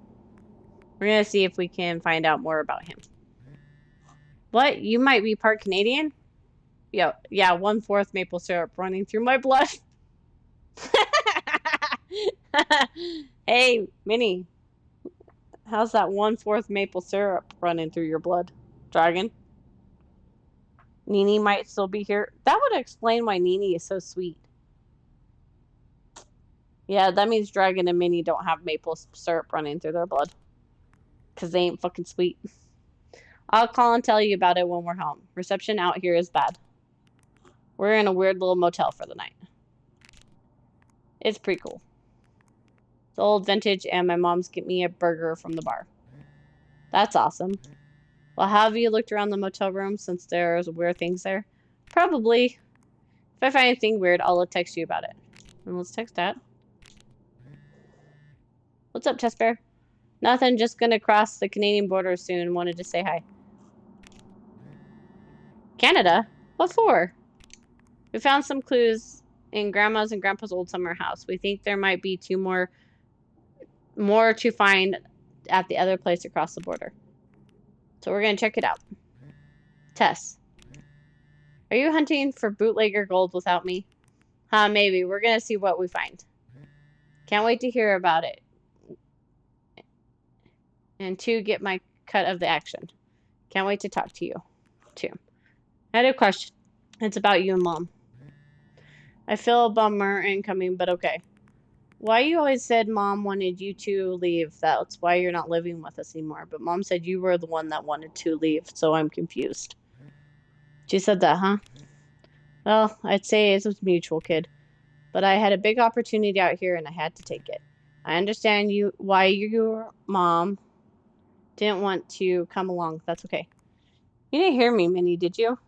We're gonna see if we can find out more about him. What? You might be part Canadian? Yeah, 1/4 maple syrup running through my blood. Hey, Minnie, how's that 1/4 maple syrup running through your blood? Dragon? Nini might still be here. That would explain why Nini is so sweet. Yeah, that means Dragon and Minnie don't have maple syrup running through their blood. Because they ain't fucking sweet. I'll call and tell you about it when we're home. Reception out here is bad. We're in a weird little motel for the night. It's pretty cool. It's old vintage, and my mom's get me a burger from the bar. That's awesome. Well, have you looked around the motel room since there's weird things there? Probably. If I find anything weird, I'll text you about it. And let's text that. What's up, Test Bear? Nothing, just gonna cross the Canadian border soon. Wanted to say hi. Canada? What for? We found some clues in Grandma's and Grandpa's old summer house. We think there might be more to find at the other place across the border. So we're gonna check it out. Tess, are you hunting for bootlegger gold without me? Maybe. We're gonna see what we find. Can't wait to hear about it. And 2, get my cut of the action. Can't wait to talk to you, too. I had a question. It's about you and Mom. I feel a bummer incoming, but okay. Why you always said Mom wanted you to leave? That's why you're not living with us anymore. But Mom said you were the one that wanted to leave, so I'm confused. She said that, huh? Well, I'd say it was mutual, kid. But I had a big opportunity out here, and I had to take it. I understand why your mom didn't want to come along. That's okay. You didn't hear me, Minnie, did you?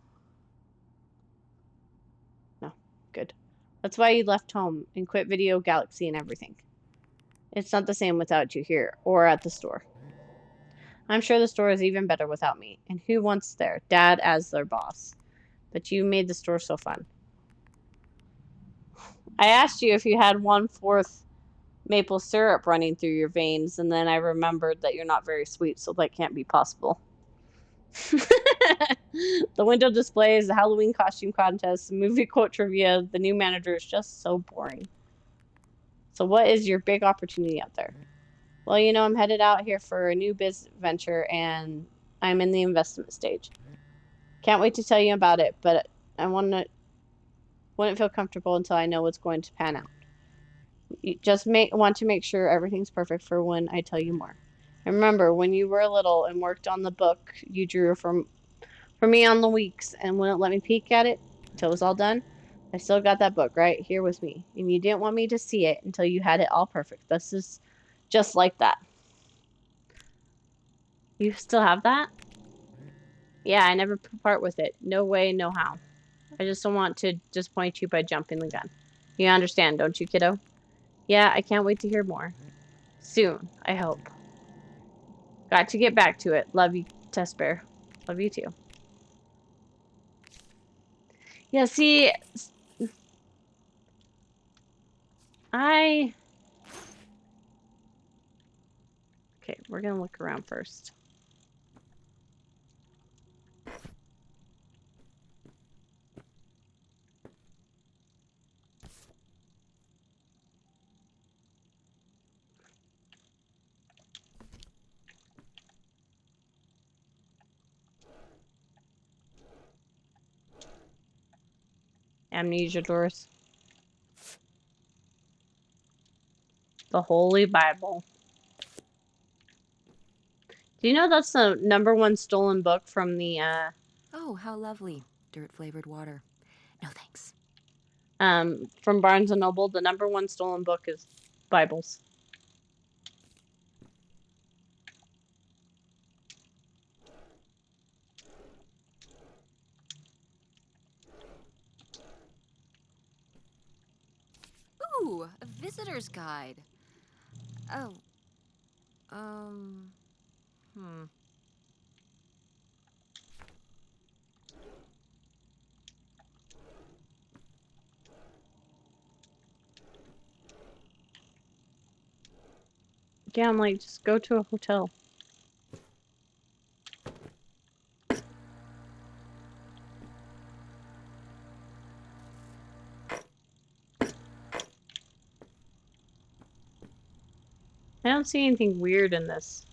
No. Good. That's why you left home and quit Video Galaxy and everything. It's not the same without you here or at the store. I'm sure the store is even better without me. And who wants there? Dad as their boss. But you made the store so fun. I asked you if you had 1/4 maple syrup running through your veins, and then I remembered that you're not very sweet, so that can't be possible. The window displays, the Halloween costume contest, the movie quote trivia, the new manager is just so boring. So what is your big opportunity out there? Well, I'm headed out here for a new biz venture, and I'm in the investment stage. Can't wait to tell you about it, but I wouldn't feel comfortable until I know what's going to pan out. You just want to make sure everything's perfect for when I tell you more. And remember, when you were little and worked on the book you drew for me on the weeks and wouldn't let me peek at it until it was all done, I still got that book right here with me. And you didn't want me to see it until you had it all perfect. This is just like that. You still have that? Yeah, I never part with it. No way, no how. I just don't want to disappoint you by jumping the gun. You understand, don't you, kiddo? Yeah, I can't wait to hear more. Soon, I hope. Got to get back to it. Love you, Test Bear. Love you too. Yeah, see, Okay, we're gonna look around first. Amnesia doors. The Holy Bible. Do you know that's the #1 stolen book from the
Oh, how lovely. Dirt-flavored water. No thanks.
from Barnes and Noble? The #1 stolen book is Bibles.
Ooh, a visitor's guide. Oh. Hmm.
Yeah, I'm like, just go to a hotel. I don't see anything weird in this.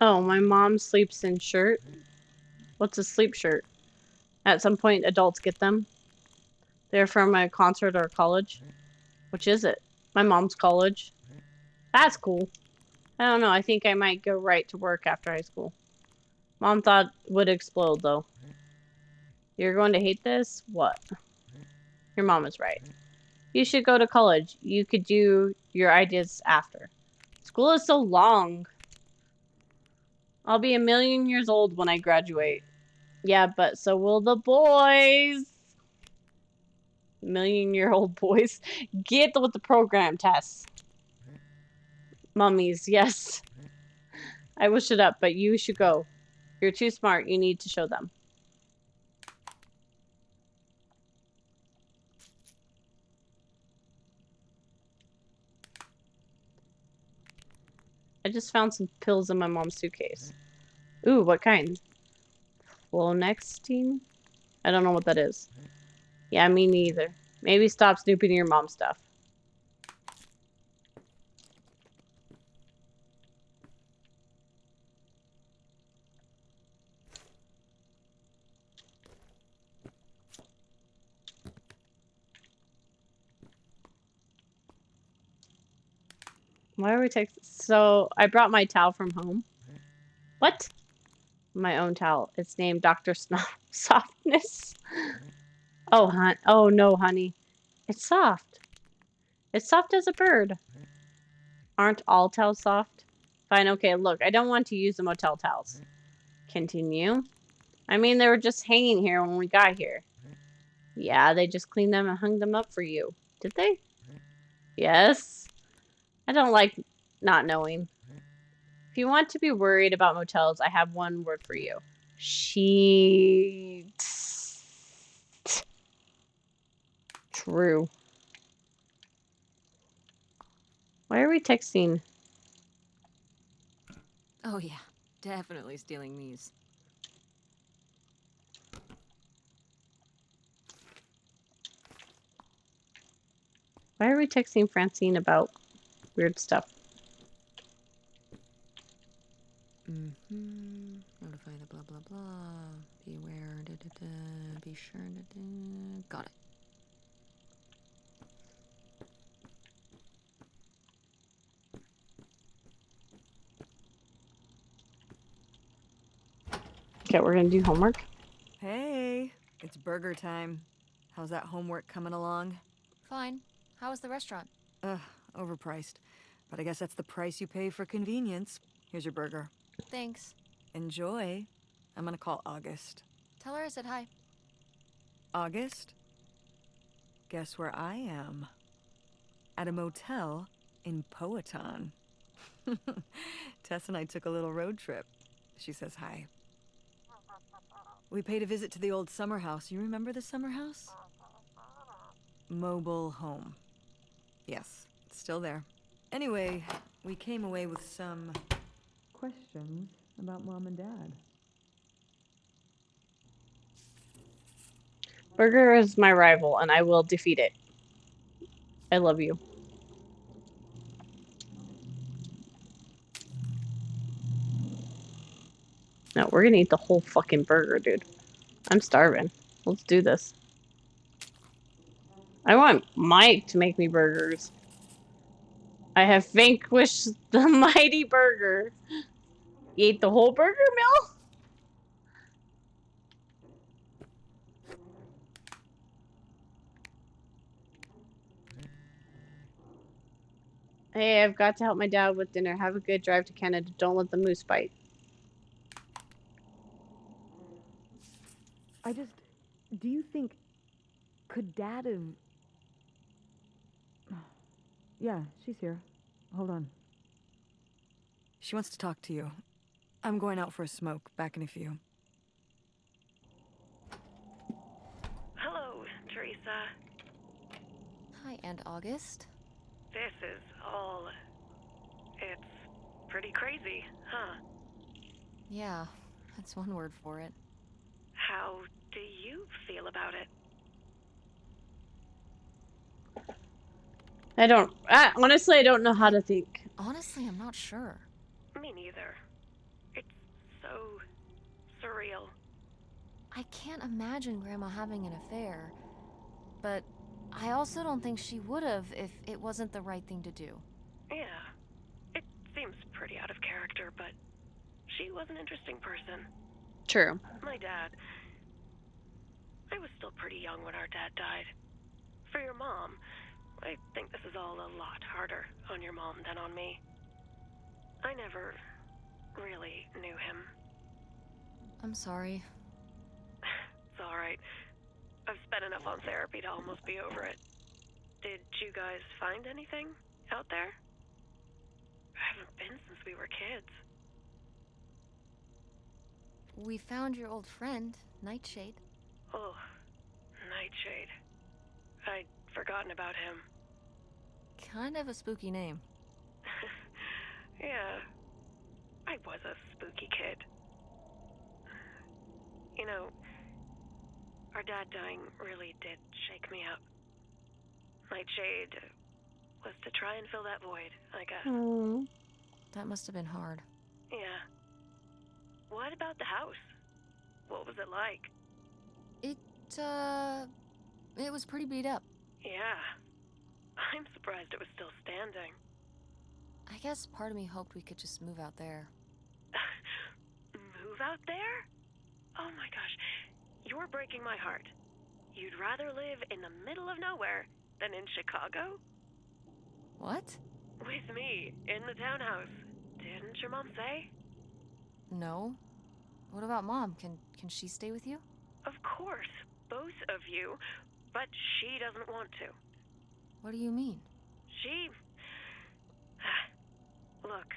Oh, my mom sleeps in shirt. What's a sleep shirt? At some point, adults get them. They're from a concert or college. Which is it? My mom's college. That's cool. I don't know. I think I might go right to work after high school. Mom thought would explode, though. You're going to hate this? What? Your mom is right. You should go to college. You could do your ideas after. School is so long. I'll be 1,000,000 years old when I graduate. Yeah, but so will the boys. 1,000,000-year-old boys. Get with the program tests. Mummies, yes. I wish it up, but you should go. You're too smart. You need to show them. I just found some pills in my mom's suitcase. Ooh, what kind? Flonextine? I don't know what that is. Yeah, me neither. Maybe stop snooping in your mom's stuff. Why are we text? So I brought my towel from home. What? My own towel. It's named Dr. Softness. Oh no, honey. It's soft. It's soft as a bird. Aren't all towels soft? Fine, okay, look, I don't want to use the motel towels. Continue. I mean, they were just hanging here when we got here. Yeah, they just cleaned them and hung them up for you. Did they? Yes. I don't like not knowing. If you want to be worried about motels, I have one word for you. Sheets. True. Why are we texting?
Oh yeah, definitely stealing these.
Why are we texting Francine about weird stuff?
Notify the blah blah blah. Be aware. Be sure. Got it.
Okay, we're gonna do homework.
Hey, it's burger time. How's that homework coming along?
Fine. How was the restaurant?
Ugh, overpriced. But I guess that's the price you pay for convenience. Here's your burger.
Thanks.
Enjoy. I'm gonna call August.
Tell her I said hi.
August? Guess where I am? At a motel in Powhatan. Tess and I took a little road trip. She says hi. We paid a visit to the old summer house. You remember the summer house? Mobile home. Yes, it's still there. Anyway, we came away with some questions about Mom and Dad.
Burger is my rival, and I will defeat it. I love you. No, we're gonna eat the whole fucking burger, dude. I'm starving. Let's do this. I want Mike to make me burgers. I have vanquished the mighty burger. You ate the whole burger, Mill? Hey, I've got to help my dad with dinner. Have a good drive to Canada. Don't let the moose bite.
Do you think, could Dad have... Yeah, she's here. Hold on. She wants to talk to you. I'm going out for a smoke, back in a few.
Hello, Teresa.
Hi, Aunt August.
This is all... It's pretty crazy, huh?
Yeah, that's one word for it.
How do you feel about it?
Honestly, I don't know how to think.
Honestly, I'm not sure.
Me neither. It's so surreal.
I can't imagine Grandma having an affair, but I also don't think she would have if it wasn't the right thing to do.
Yeah, it seems pretty out of character, but she was an interesting person.
True.
My dad. I was still pretty young when our dad died. For your mom, I think this is all a lot harder on your mom than on me. I never really knew him.
I'm sorry.
It's alright. I've spent enough on therapy to almost be over it. Did you guys find anything out there? I haven't been since we were kids.
We found your old friend, Nightshade.
Oh, Nightshade. I'd forgotten about him.
Kind of a spooky name.
Yeah, I was a spooky kid. You know, our dad dying really did shake me up. Nightshade was to try and fill that void, I guess.
Hmm.
That must have been hard.
Yeah. What about the house? What was it like?
It was pretty beat up.
Yeah. I'm surprised it was still standing.
I guess part of me hoped we could just move out there.
Move out there? Oh my gosh. You're breaking my heart. You'd rather live in the middle of nowhere than in Chicago?
What?
With me, in the townhouse. Didn't your mom say?
No. What about Mom? Can she stay with you?
Of course, both of you, but she doesn't want to.
What do you mean?
She... Look,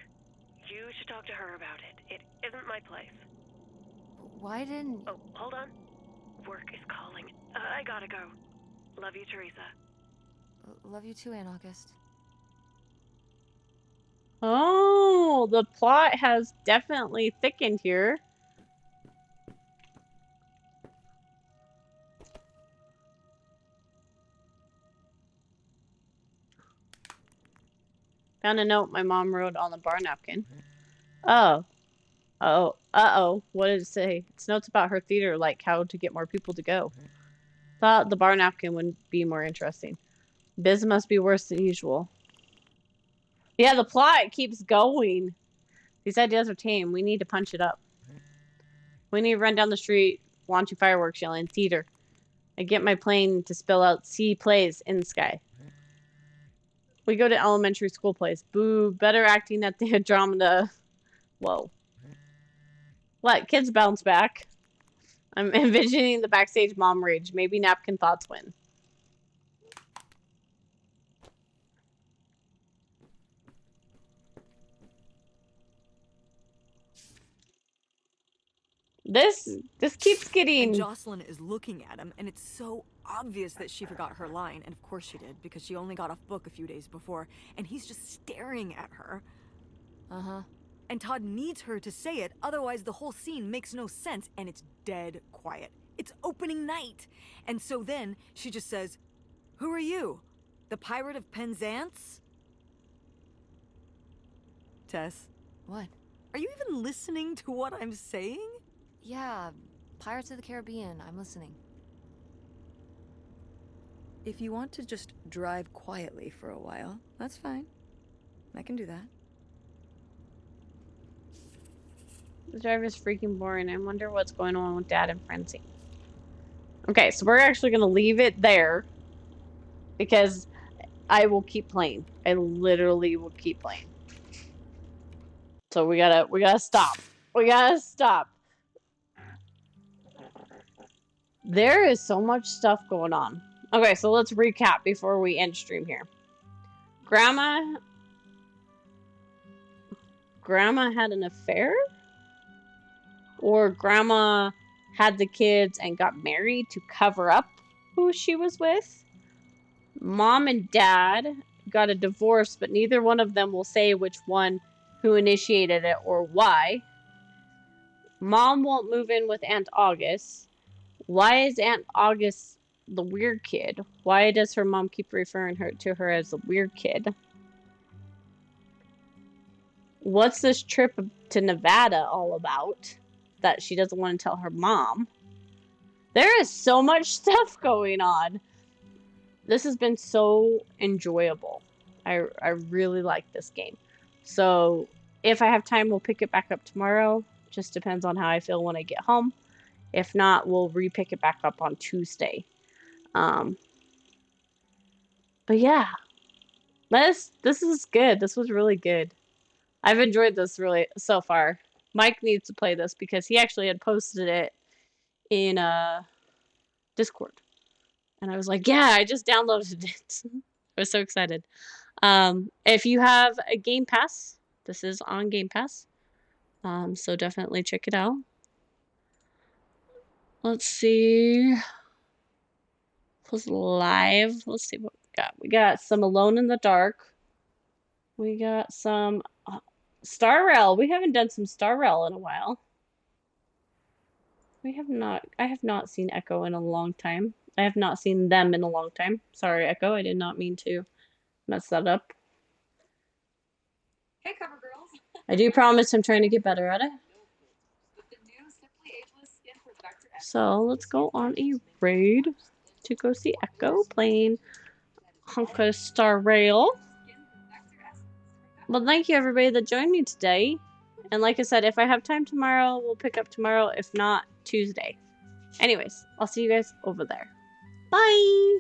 you should talk to her about it. It isn't my place.
Why didn't...
Oh, hold on. Work is calling. I gotta go. Love you, Teresa.
Love you too, Aunt August.
Oh, the plot has definitely thickened here. Found a note my mom wrote on the bar napkin. Oh. Oh. Uh-oh. What did it say? It's notes about her theater, like how to get more people to go. Thought the bar napkin would be more interesting. Biz must be worse than usual. Yeah, the plot keeps going. These ideas are tame. We need to punch it up. We need to run down the street, launching fireworks, yelling, theater. I get my plane to spell out C plays in the sky. We go to elementary school plays. Boo, better acting at the Andromeda. Whoa. Let kids bounce back. I'm envisioning the backstage mom rage. Maybe napkin thoughts win. This keeps
And
getting...
Jocelyn is looking at him, and it's so obvious that she forgot her line, and of course she did, because she only got off book a few days before, and he's just staring at her.
Uh-huh.
And Todd needs her to say it, otherwise the whole scene makes no sense, and it's dead quiet. It's opening night! And so then, she just says, "Who are you? The Pirate of Penzance?" Tess,
What?
are you even listening to what I'm saying?
Yeah, Pirates of the Caribbean. I'm listening.
If you want to just drive quietly for a while, that's fine. I can do that.
The drive is freaking boring. I wonder what's going on with Dad and Francine. Okay, so we're actually going to leave it there. Because I will keep playing. I literally will keep playing. So we gotta stop. We gotta stop. There is so much stuff going on. Okay, so let's recap before we end stream here. Grandma had an affair? Or Grandma had the kids and got married to cover up who she was with? Mom and Dad got a divorce, but neither one of them will say which one who initiated it or why. Mom won't move in with Aunt August. Why is Aunt August the weird kid? Why does her mom keep referring to her as the weird kid? What's this trip to Nevada all about that she doesn't want to tell her mom? There is so much stuff going on. This has been so enjoyable. I really like this game. So if I have time, we'll pick it back up tomorrow. Just depends on how I feel when I get home. If not, we'll re-pick it back up on Tuesday. But yeah, this is good. This was really good. I've enjoyed this really so far. Mike needs to play this because he actually had posted it in Discord. And I was like, yeah, I just downloaded it. I was so excited. If you have a Game Pass, this is on Game Pass. So definitely check it out. Let's see. Was live. Let's see what we got. We got some Alone in the Dark. We got some Star Rail. We haven't done some Star Rail in a while. We have not. I have not seen Echo in a long time. I have not seen them in a long time. Sorry, Echo. I did not mean to mess that up.
Hey, cover girls.
I do promise I'm trying to get better at it.
With the new Simply Ageless Skin Protector.
So let's go on a raid to go see Echo playing Honka Star Rail. Well, thank you everybody that joined me today. And like I said, if I have time tomorrow, we'll pick up tomorrow. If not, Tuesday. Anyways, I'll see you guys over there. Bye!